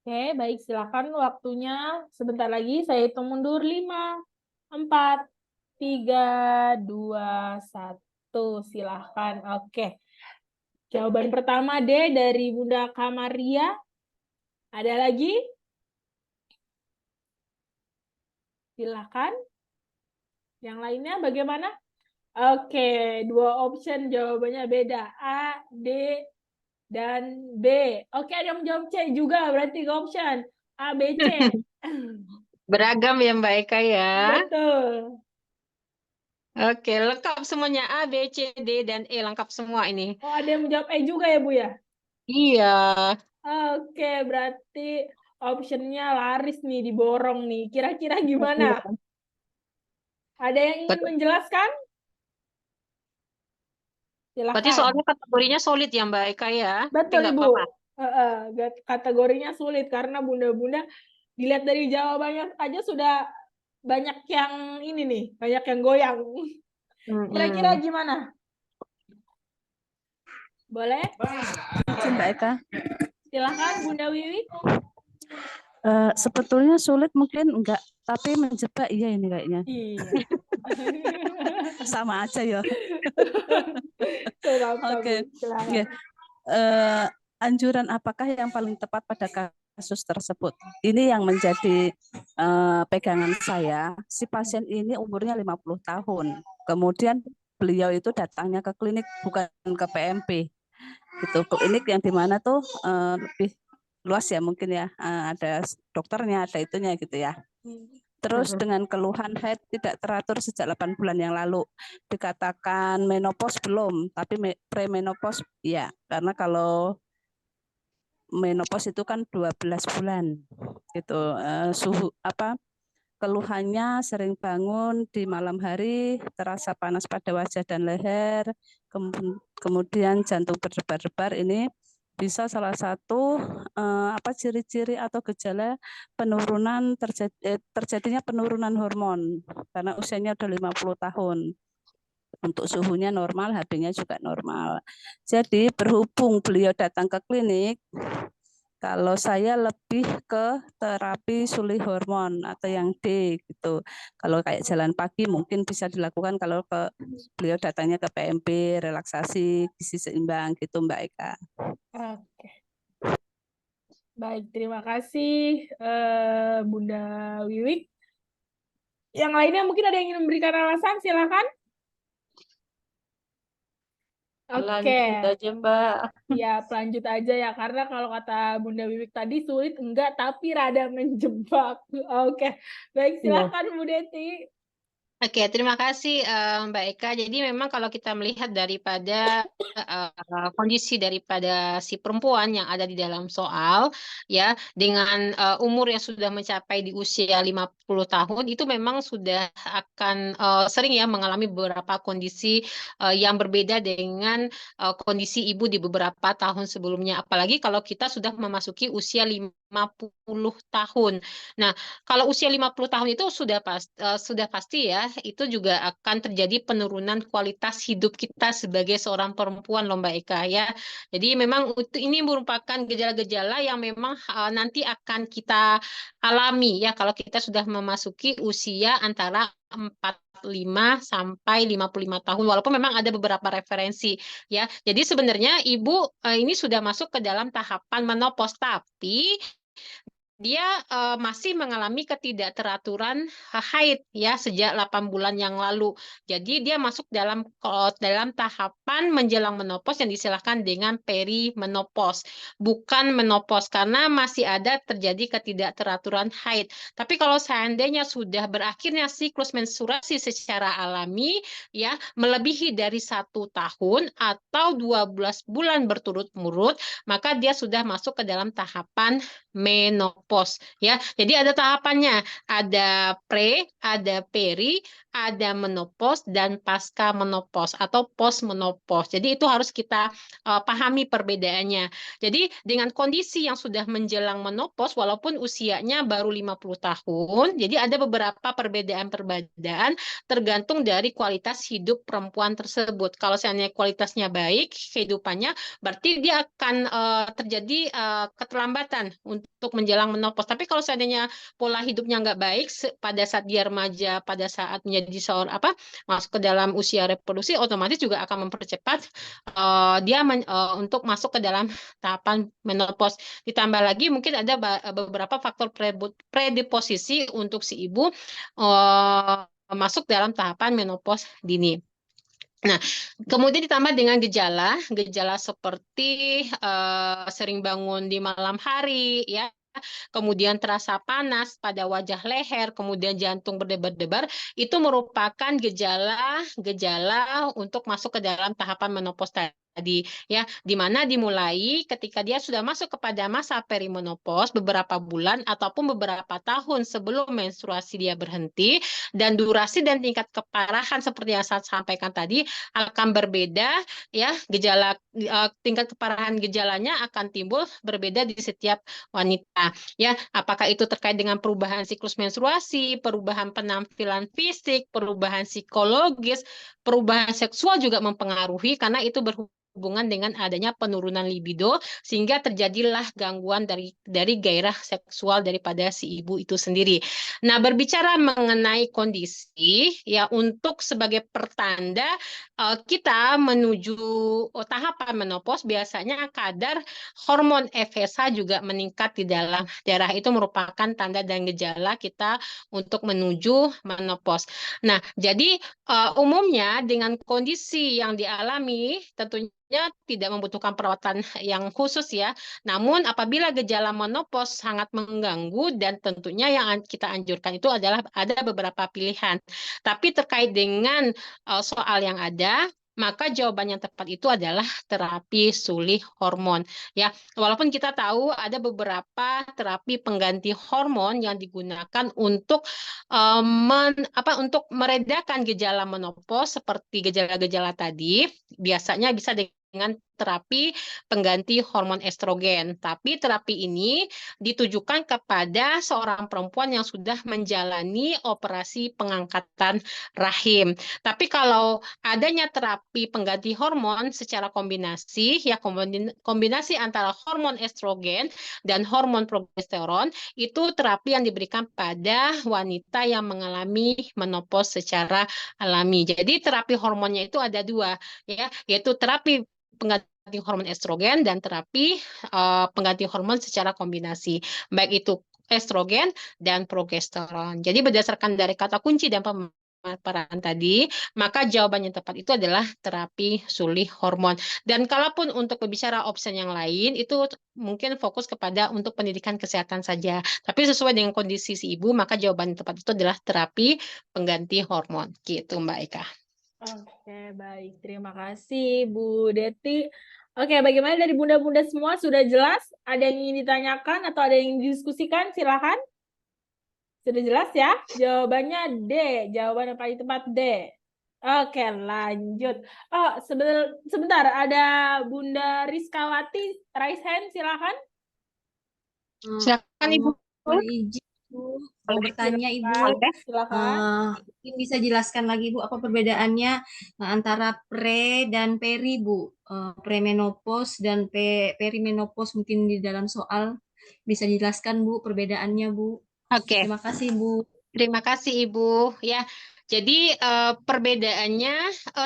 Oke, baik. Silakan waktunya. Sebentar lagi saya hitung mundur. 5, 4, 3, 2, 1. Silakan. Oke. Jawaban pertama D dari Bunda Kamaria. Ada lagi? Silakan. Yang lainnya bagaimana? Oke, 2 option jawabannya beda. A, D, dan B. Oke, ada yang menjawab C juga, berarti 3 option. A, B, C. Beragam ya Mbak Eka ya. Betul. Oke, lengkap semuanya A, B, C, D, dan E lengkap semua ini. Oh, ada yang menjawab E juga ya, Bu ya? Iya. Oke, berarti optionnya laris nih, diborong nih. Kira-kira gimana? Ada yang ingin Betul. menjelaskan? Berarti Silakan. soalnya kategorinya solid ya Mbak Eka ya. Tapi Betul, nggak Ibu. apa-apa. Kategorinya sulit karena bunda-bunda dilihat dari jawabannya aja sudah banyak yang ini nih, banyak yang goyang. Kira-kira gimana? Boleh? Izin, Mbak Eka. Silakan Bunda Wiwi. Sebetulnya sulit mungkin enggak, tapi menjebak iya ini kayaknya. Iya. Sama aja ya. Oke. Silakan. Anjuran apakah yang paling tepat pada kasus tersebut? Ini yang menjadi pegangan saya. Si pasien ini umurnya 50 tahun. Kemudian beliau itu datangnya ke klinik bukan ke PMP. Gitu. Klinik yang di mana tuh lebih luas ya mungkin ya. Ada dokternya, ada itunya gitu ya. Terus dengan keluhan haid tidak teratur sejak 8 bulan yang lalu. Dikatakan menopause belum, tapi premenopause ya. Karena kalau menopause itu kan 12 bulan gitu. Suhu apa keluhannya sering bangun di malam hari, terasa panas pada wajah dan leher, kemudian jantung berdebar-debar. Ini bisa salah satu ciri-ciri atau gejala penurunan terjadinya penurunan hormon karena usianya udah 50 tahun. Untuk suhunya normal, HB-nya juga normal. Jadi berhubung beliau datang ke klinik, kalau saya lebih ke terapi suli hormon atau yang D gitu. Kalau kayak jalan pagi mungkin bisa dilakukan kalau beliau datangnya ke PMB, relaksasi, gizi seimbang gitu Mbak Eka. Oke. Baik, terima kasih Bunda Wiwik. Yang lainnya mungkin ada yang ingin memberikan alasan, silakan. Oke, Lanjut aja, Mbak. ya lanjut aja ya, karena kalau kata Bunda Wiwik tadi sulit enggak, tapi rada menjebak. Oke, baik, Iya. silakan Bu Deti. Oke, terima kasih Mbak Eka. Jadi memang kalau kita melihat daripada kondisi daripada si perempuan yang ada di dalam soal, ya, dengan umur yang sudah mencapai di usia 50 tahun, itu memang sudah akan sering ya mengalami beberapa kondisi yang berbeda dengan kondisi ibu di beberapa tahun sebelumnya. Apalagi kalau kita sudah memasuki usia 50 tahun. Nah, kalau usia 50 tahun itu sudah pasti ya, itu juga akan terjadi penurunan kualitas hidup kita sebagai seorang perempuan loh Mbak Eka ya. Jadi memang ini merupakan gejala-gejala yang memang nanti akan kita alami ya kalau kita sudah memasuki usia antara 45 sampai 55 tahun, walaupun memang ada beberapa referensi ya. Jadi sebenarnya ibu ini sudah masuk ke dalam tahapan menopause, tapi dia masih mengalami ketidakteraturan haid ya sejak 8 bulan yang lalu. Jadi dia masuk dalam tahapan menjelang menopause yang disilahkan dengan perimenopause, bukan menopause karena masih ada terjadi ketidakteraturan haid. Tapi kalau seandainya sudah berakhirnya siklus menstruasi secara alami ya melebihi dari 1 tahun atau 12 bulan berturut-turut, maka dia sudah masuk ke dalam tahapan menopause ya. Jadi ada tahapannya, ada pre, ada peri, ada menopause dan pasca menopause atau post menopause. Jadi itu harus kita pahami perbedaannya. Jadi dengan kondisi yang sudah menjelang menopause walaupun usianya baru 50 tahun, jadi ada beberapa perbedaan-perbedaan tergantung dari kualitas hidup perempuan tersebut. Kalau seandainya kualitasnya baik, kehidupannya, berarti dia akan terjadi keterlambatan untuk menjelang menopause. Tapi kalau seandainya pola hidupnya nggak baik pada saat dia remaja, pada saat menjadi masuk ke dalam usia reproduksi, otomatis juga akan mempercepat dia untuk masuk ke dalam tahapan menopause. Ditambah lagi mungkin ada beberapa faktor predisposisi untuk si ibu masuk dalam tahapan menopause dini. Nah, kemudian ditambah dengan gejala seperti sering bangun di malam hari, ya, kemudian terasa panas pada wajah leher, kemudian jantung berdebar-debar, itu merupakan gejala untuk masuk ke dalam tahapan menopause tadi ya, di mana dimulai ketika dia sudah masuk kepada masa perimenopause beberapa bulan ataupun beberapa tahun sebelum menstruasi dia berhenti, dan durasi dan tingkat keparahan seperti yang saya sampaikan tadi akan berbeda ya, tingkat keparahan gejalanya akan timbul berbeda di setiap wanita ya, apakah itu terkait dengan perubahan siklus menstruasi, perubahan penampilan fisik, perubahan psikologis, perubahan seksual juga mempengaruhi karena itu berhubungan dengan adanya penurunan libido sehingga terjadilah gangguan dari gairah seksual daripada si ibu itu sendiri. Nah, berbicara mengenai kondisi ya, untuk sebagai pertanda kita menuju tahapan menopause, biasanya kadar hormon FSH juga meningkat di dalam darah. Itu merupakan tanda dan gejala kita untuk menuju menopause. Nah, jadi umumnya dengan kondisi yang dialami tentunya tidak membutuhkan perawatan yang khusus ya. Namun apabila gejala menopause sangat mengganggu, dan tentunya yang kita anjurkan itu adalah ada beberapa pilihan. Tapi terkait dengan soal yang ada, maka jawaban yang tepat itu adalah terapi sulih hormon. Ya, walaupun kita tahu ada beberapa terapi pengganti hormon yang digunakan untuk untuk meredakan gejala menopause seperti gejala-gejala tadi, biasanya bisa dengan terapi pengganti hormon estrogen. Tapi terapi ini ditujukan kepada seorang perempuan yang sudah menjalani operasi pengangkatan rahim. Tapi kalau adanya terapi pengganti hormon secara kombinasi, ya kombinasi antara hormon estrogen dan hormon progesteron, itu terapi yang diberikan pada wanita yang mengalami menopause secara alami. Jadi terapi hormonnya itu ada dua, ya, yaitu terapi pengganti hormon estrogen dan terapi pengganti hormon secara kombinasi, baik itu estrogen dan progesteron. Jadi berdasarkan dari kata kunci dan pemaparan tadi, maka jawaban yang tepat itu adalah terapi sulih hormon. Dan kalaupun untuk berbicara opsi yang lain, itu mungkin fokus kepada untuk pendidikan kesehatan saja. Tapi sesuai dengan kondisi si ibu, maka jawaban yang tepat itu adalah terapi pengganti hormon. Gitu, Mbak Eka. Oke, baik. Terima kasih, Bu Deti. Oke, bagaimana dari bunda-bunda semua? Sudah jelas? Ada yang ingin ditanyakan atau ada yang didiskusikan? Silakan. Sudah jelas ya? Jawabannya D. Jawaban yang paling tepat D. Oke, lanjut. Oh, sebentar. Ada Bunda Rizkawati. Raise hand, silakan. Silakan, Ibu. Mohon izin, Bu. Mau bertanya, Ibu. Silakan. Mungkin bisa jelaskan lagi, Bu, apa perbedaannya antara pre dan peri, Bu? Premenopause dan perimenopause mungkin di dalam soal. Bisa jelaskan, Bu, perbedaannya, Bu. Oke. Terima kasih, Bu. Terima kasih, Ibu. Ya, jadi perbedaannya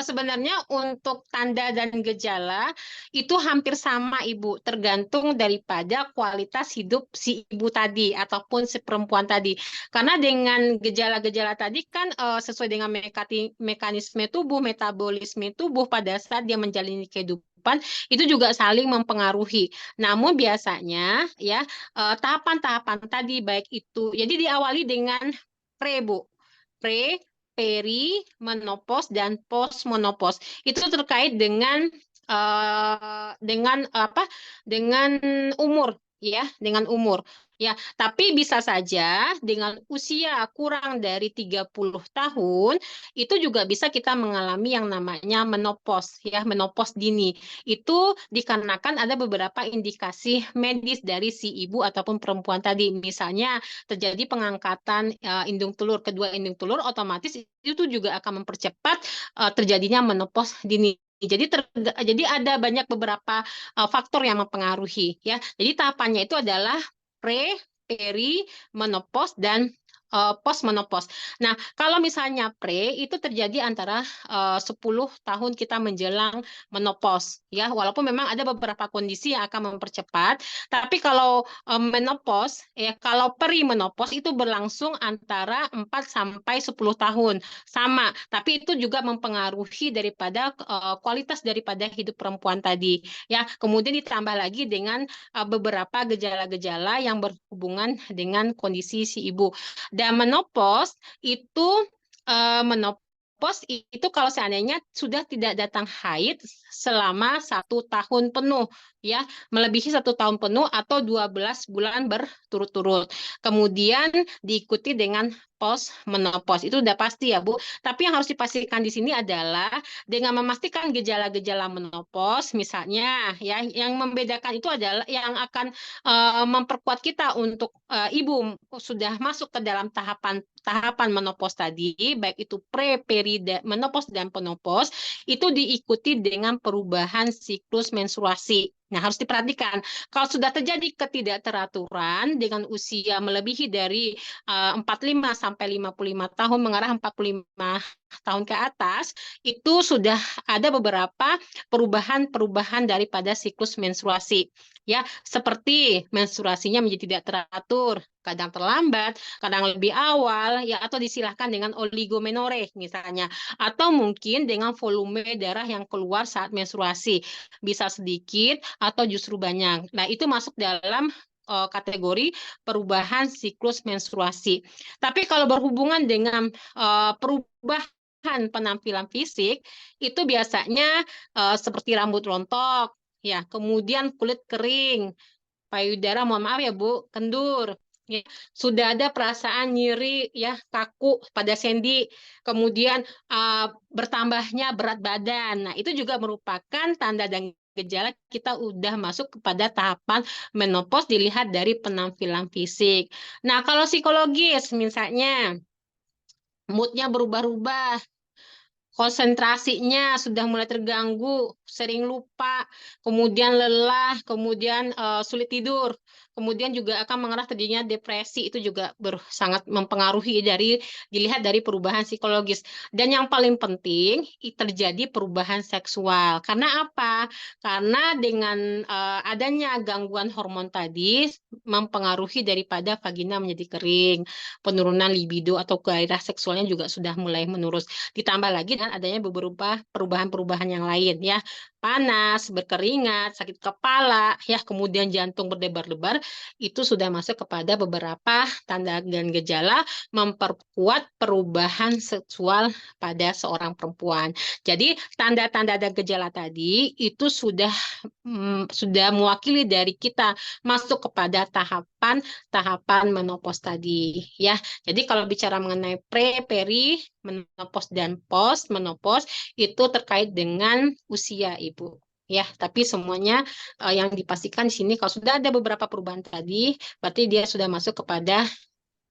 sebenarnya untuk tanda dan gejala itu hampir sama, Ibu, tergantung daripada kualitas hidup si ibu tadi ataupun si perempuan tadi. Karena dengan gejala-gejala tadi kan sesuai dengan mekanisme tubuh, metabolisme tubuh pada saat dia menjalani kehidupan itu juga saling mempengaruhi. Namun biasanya ya tahapan-tahapan tadi baik itu jadi diawali dengan pre, Bu. Pre, peri, menopause, dan postmenopause. Itu terkait dengan umur, ya, dengan umur. Ya, tapi bisa saja dengan usia kurang dari 30 tahun itu juga bisa kita mengalami yang namanya menopause, ya, menopause dini. Itu dikarenakan ada beberapa indikasi medis dari si ibu ataupun perempuan tadi. Misalnya terjadi pengangkatan indung telur, kedua indung telur, otomatis itu juga akan mempercepat terjadinya menopause dini. Jadi ada banyak beberapa faktor yang mempengaruhi, ya. Jadi tahapannya itu adalah pre, peri, menopause, dan postmenopause. Nah, kalau misalnya pre itu terjadi antara 10 tahun kita menjelang menopause, ya. Walaupun memang ada beberapa kondisi yang akan mempercepat, tapi kalau menopause, ya, kalau perimenopause itu berlangsung antara 4 sampai 10 tahun. Sama, tapi itu juga mempengaruhi daripada kualitas daripada hidup perempuan tadi, ya. Kemudian ditambah lagi dengan beberapa gejala-gejala yang berhubungan dengan kondisi si ibu. Dan menopause itu kalau seandainya sudah tidak datang haid selama 1 tahun penuh, ya, melebihi 1 tahun penuh atau 12 bulan berturut-turut. Kemudian diikuti dengan postmenopause. Itu udah pasti ya, Bu. Tapi yang harus dipastikan di sini adalah dengan memastikan gejala-gejala menopause, misalnya, ya, yang membedakan itu adalah yang akan memperkuat kita untuk ibu sudah masuk ke dalam tahapan menopause tadi, baik itu pre, peri, menopause dan penopause, itu diikuti dengan perubahan siklus menstruasi. Nah, harus diperhatikan kalau sudah terjadi ketidakteraturan dengan usia melebihi dari 45 sampai 55 tahun mengarah 45 tahun ke atas, itu sudah ada beberapa perubahan daripada siklus menstruasi, ya, seperti menstruasinya menjadi tidak teratur, kadang terlambat, kadang lebih awal, ya, atau disilahkan dengan oligomenore misalnya, atau mungkin dengan volume darah yang keluar saat menstruasi bisa sedikit atau justru banyak. Nah, itu masuk dalam kategori perubahan siklus menstruasi. Tapi kalau berhubungan dengan perubahan penampilan fisik itu biasanya seperti rambut rontok, ya, kemudian kulit kering, payudara, mohon maaf ya Bu, kendur. Ya, sudah ada perasaan nyeri, ya, kaku pada sendi, kemudian bertambahnya berat badan. Nah, itu juga merupakan tanda dan gejala kita udah masuk kepada tahapan menopause dilihat dari penampilan fisik. Nah, kalau psikologis misalnya moodnya berubah-ubah, konsentrasinya sudah mulai terganggu, sering lupa, kemudian lelah, kemudian sulit tidur, kemudian juga akan mengarah terjadinya depresi, itu juga sangat mempengaruhi dilihat dari perubahan psikologis. Dan yang paling penting terjadi perubahan seksual. Karena apa? Karena dengan adanya gangguan hormon tadi mempengaruhi daripada vagina menjadi kering, penurunan libido atau gairah seksualnya juga sudah mulai menurun. Ditambah lagi dengan adanya beberapa perubahan-perubahan yang lain, ya, panas, berkeringat, sakit kepala, ya, kemudian jantung berdebar-debar, itu sudah masuk kepada beberapa tanda dan gejala memperkuat perubahan seksual pada seorang perempuan. Jadi tanda-tanda dan gejala tadi itu sudah mewakili dari kita masuk kepada tahapan menopause tadi, ya. Jadi kalau bicara mengenai pre, peri, menopause dan post menopause itu terkait dengan usia Ibu. Ya, tapi semuanya yang dipastikan di sini kalau sudah ada beberapa perubahan tadi, berarti dia sudah masuk kepada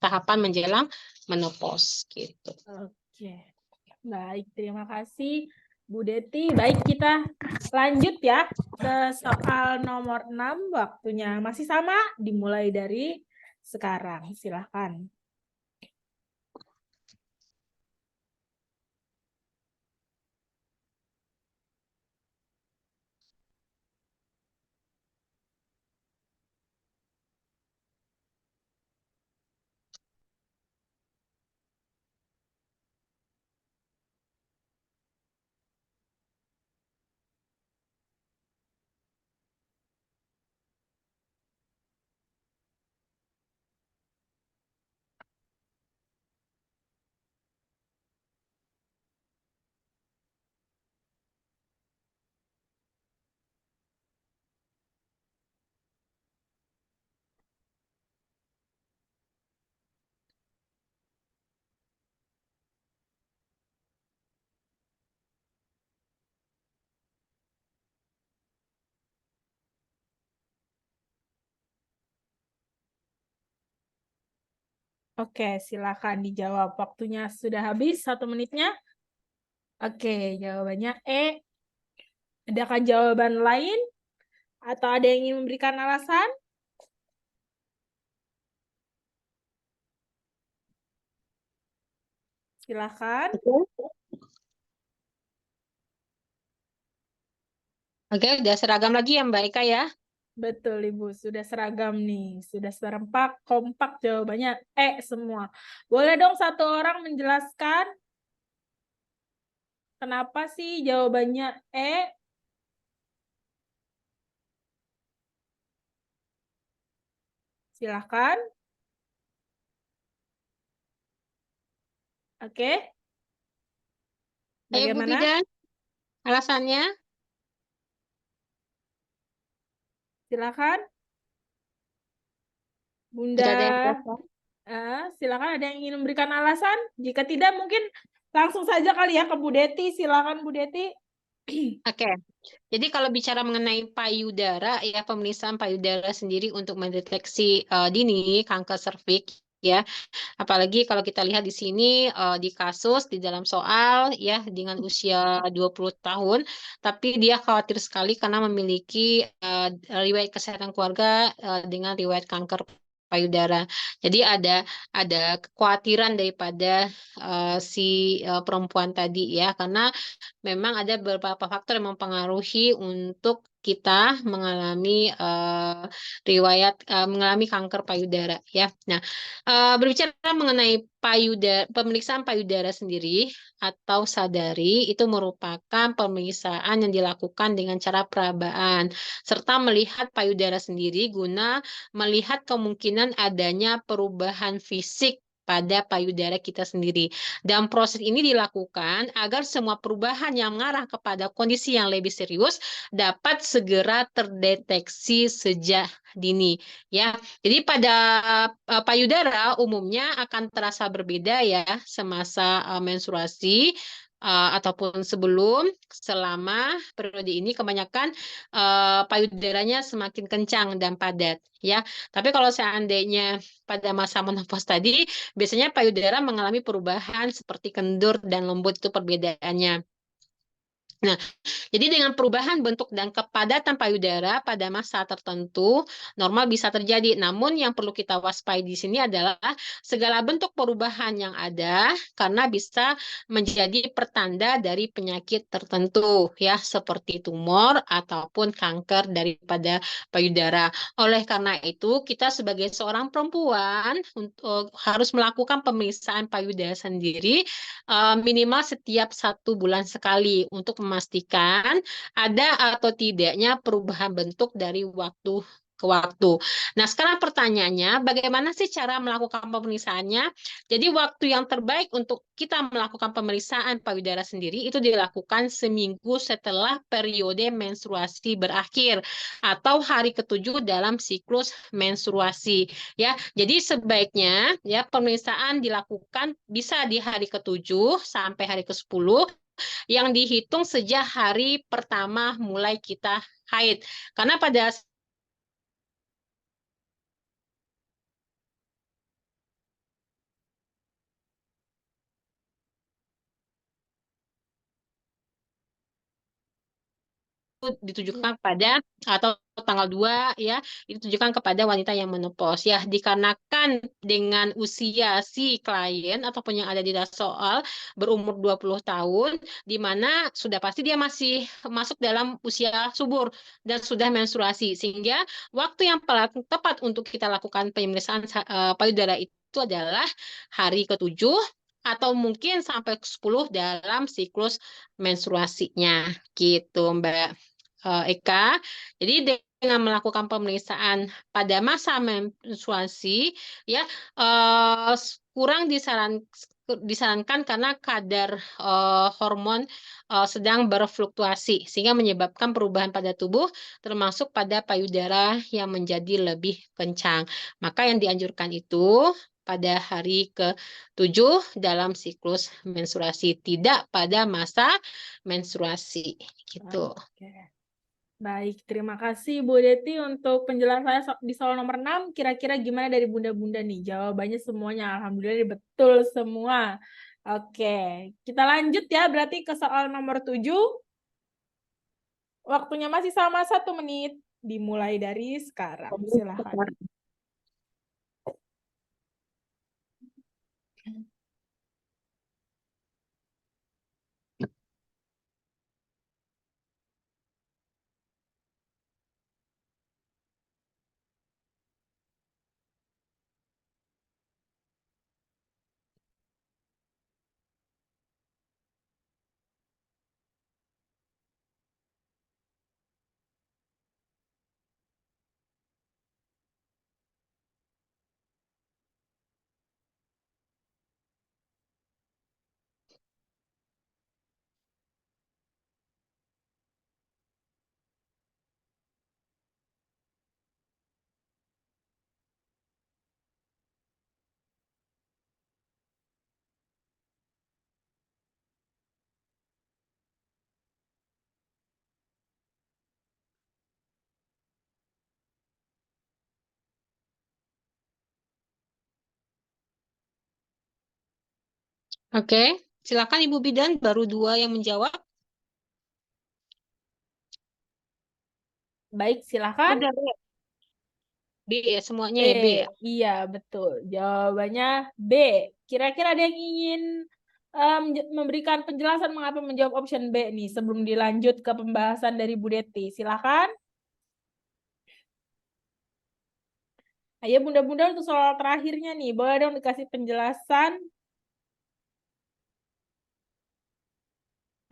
tahapan menjelang menopause gitu. Oke, baik, terima kasih Bu Deti. Baik, kita lanjut ya ke soal nomor 6. Waktunya masih sama, dimulai dari sekarang. Silahkan. Oke, silakan dijawab. Waktunya sudah habis, 1 menitnya. Oke, jawabannya E. Adakah jawaban lain? Atau ada yang ingin memberikan alasan? Silakan. Oke, udah seragam lagi ya Mbak Eka ya? Betul, Ibu. Sudah seragam nih. Sudah serempak, kompak jawabannya E semua. Boleh dong satu orang menjelaskan kenapa sih jawabannya E? Silakan. Oke. Ayo Bu Bagaimana? Bidan, alasannya? Silakan. Bunda, Sudah ada yang jelaskan? silakan, ada yang ingin memberikan alasan? Jika tidak, mungkin langsung saja kali ya ke Bu Deti. Silakan Bu Deti. Oke, jadi kalau bicara mengenai payudara, ya, pemeriksaan payudara sendiri untuk mendeteksi dini kanker serviks, ya. Apalagi kalau kita lihat di sini di kasus di dalam soal, ya, dengan usia 20 tahun, tapi dia khawatir sekali karena memiliki riwayat kesehatan keluarga dengan riwayat kanker payudara. Jadi ada kekhawatiran daripada si perempuan tadi, ya, karena memang ada beberapa faktor yang mempengaruhi untuk kita mengalami mengalami kanker payudara, ya. Nah, berbicara mengenai pemeriksaan payudara sendiri atau sadari itu merupakan pemeriksaan yang dilakukan dengan cara perabaan serta melihat payudara sendiri guna melihat kemungkinan adanya perubahan fisik pada payudara kita sendiri. Dan proses ini dilakukan agar semua perubahan yang mengarah kepada kondisi yang lebih serius dapat segera terdeteksi sejak dini. Ya, jadi pada payudara umumnya akan terasa berbeda ya semasa menstruasi ataupun sebelum, selama periode ini kebanyakan payudaranya semakin kencang dan padat ya. Tapi kalau seandainya pada masa menopause tadi, biasanya payudara mengalami perubahan seperti kendur dan lembut, itu perbedaannya. Nah, jadi dengan perubahan bentuk dan kepadatan payudara pada masa tertentu, normal bisa terjadi. Namun yang perlu kita waspadai di sini adalah segala bentuk perubahan yang ada karena bisa menjadi pertanda dari penyakit tertentu ya, seperti tumor ataupun kanker daripada payudara. Oleh karena itu, kita sebagai seorang perempuan harus melakukan pemeriksaan payudara sendiri minimal setiap 1 bulan sekali untuk memastikan ada atau tidaknya perubahan bentuk dari waktu ke waktu. Nah, sekarang pertanyaannya, bagaimana sih cara melakukan pemeriksaannya? Jadi, waktu yang terbaik untuk kita melakukan pemeriksaan payudara sendiri itu dilakukan seminggu setelah periode menstruasi berakhir atau hari ke-7 dalam siklus menstruasi. Ya, jadi sebaiknya ya pemeriksaan dilakukan bisa di hari ke-7 sampai hari ke-10 yang dihitung sejak hari pertama mulai kita haid. Karena pada ditujukan pada atau tanggal 2 ya ditujukan kepada wanita yang menopause ya, dikarenakan dengan usia si klien ataupun yang ada di dalam soal berumur 20 tahun, di mana sudah pasti dia masih masuk dalam usia subur dan sudah menstruasi, sehingga waktu yang paling tepat untuk kita lakukan pemeriksaan payudara itu adalah hari ke-7 atau mungkin sampai ke-10 dalam siklus menstruasinya gitu Mbak Eka. Jadi dengan melakukan pemeriksaan pada masa menstruasi ya kurang disarankan karena kadar hormon sedang berfluktuasi sehingga menyebabkan perubahan pada tubuh termasuk pada payudara yang menjadi lebih kencang. Maka yang dianjurkan itu pada hari ke-7 dalam siklus menstruasi, tidak pada masa menstruasi gitu. Oke. Baik, terima kasih Bu Deti untuk penjelasannya di soal nomor 6. Kira-kira gimana dari bunda-bunda nih? Jawabannya semuanya alhamdulillah betul semua. Oke, kita lanjut ya berarti ke soal nomor 7. Waktunya masih sama 1 menit. Dimulai dari sekarang. Silakan. Oke, silakan Ibu Bidan, baru 2 yang menjawab. Baik, silakan. Udah, B. B ya, semuanya B. ya B ya. Iya, betul. Jawabannya B. Kira-kira ada yang ingin memberikan penjelasan mengapa menjawab option B nih sebelum dilanjut ke pembahasan dari Bu Deti. Silakan. Ayo bunda-bunda untuk soal terakhirnya nih, boleh dong dikasih penjelasan.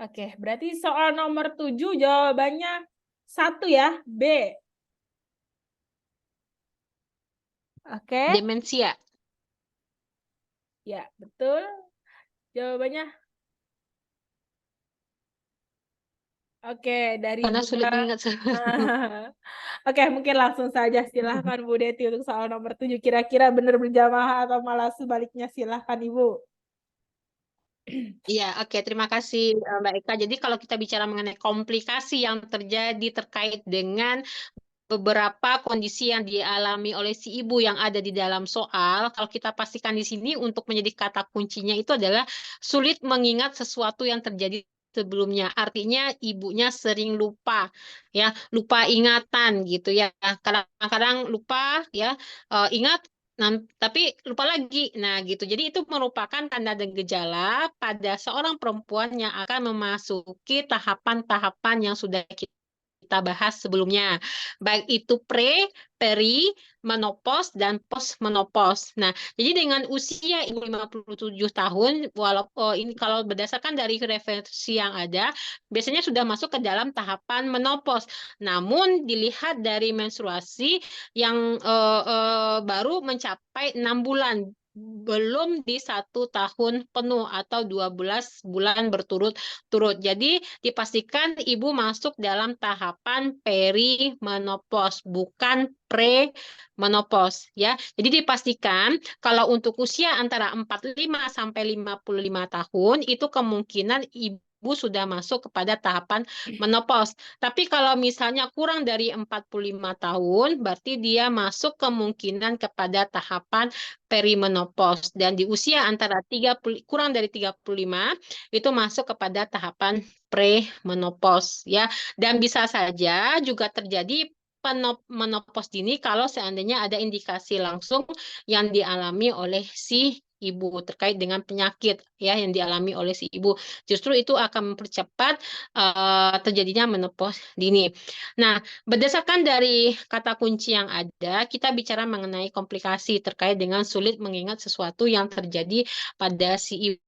Oke, berarti soal nomor 7 jawabannya 1 ya, B. Oke. Demensia. Ya, betul. Jawabannya. Oke, dari Karena sulit Bunda. mengingat. Oke, mungkin langsung saja silahkan Bu Deti untuk soal nomor 7. Kira-kira benar berjamaah atau malah sebaliknya, silahkan Ibu. Iya, oke. Terima kasih Mbak Eka. Jadi kalau kita bicara mengenai komplikasi yang terjadi terkait dengan beberapa kondisi yang dialami oleh si ibu yang ada di dalam soal, kalau kita pastikan di sini untuk menjadi kata kuncinya itu adalah sulit mengingat sesuatu yang terjadi sebelumnya. Artinya ibunya sering lupa, ya, lupa ingatan gitu ya. Kadang-kadang lupa, ya, ingat. Tapi lupa lagi. Nah, gitu. Jadi itu merupakan tanda dan gejala pada seorang perempuan yang akan memasuki tahapan-tahapan yang sudah kita bahas sebelumnya, baik itu pre, peri, menopause, dan post-menopause. Nah, jadi dengan usia ibu 57 tahun, walaupun ini kalau berdasarkan dari referensi yang ada, biasanya sudah masuk ke dalam tahapan menopause. Namun dilihat dari menstruasi yang baru mencapai 6 bulan, belum di 1 tahun penuh atau 12 bulan berturut-turut. Jadi dipastikan ibu masuk dalam tahapan perimenopause, bukan premenopause, ya. Jadi dipastikan kalau untuk usia antara 45 sampai 55 tahun itu kemungkinan ibu sudah masuk kepada tahapan menopause. Tapi kalau misalnya kurang dari 45 tahun, berarti dia masuk kemungkinan kepada tahapan perimenopause. Dan di usia antara kurang dari 35 itu masuk kepada tahapan pre-menopause, ya. Dan bisa saja juga terjadi menopause dini kalau seandainya ada indikasi langsung yang dialami oleh si ibu terkait dengan penyakit, ya, yang dialami oleh si ibu. Justru itu akan mempercepat terjadinya menopause dini. Nah, berdasarkan dari kata kunci yang ada, kita bicara mengenai komplikasi terkait dengan sulit mengingat sesuatu yang terjadi pada si ibu.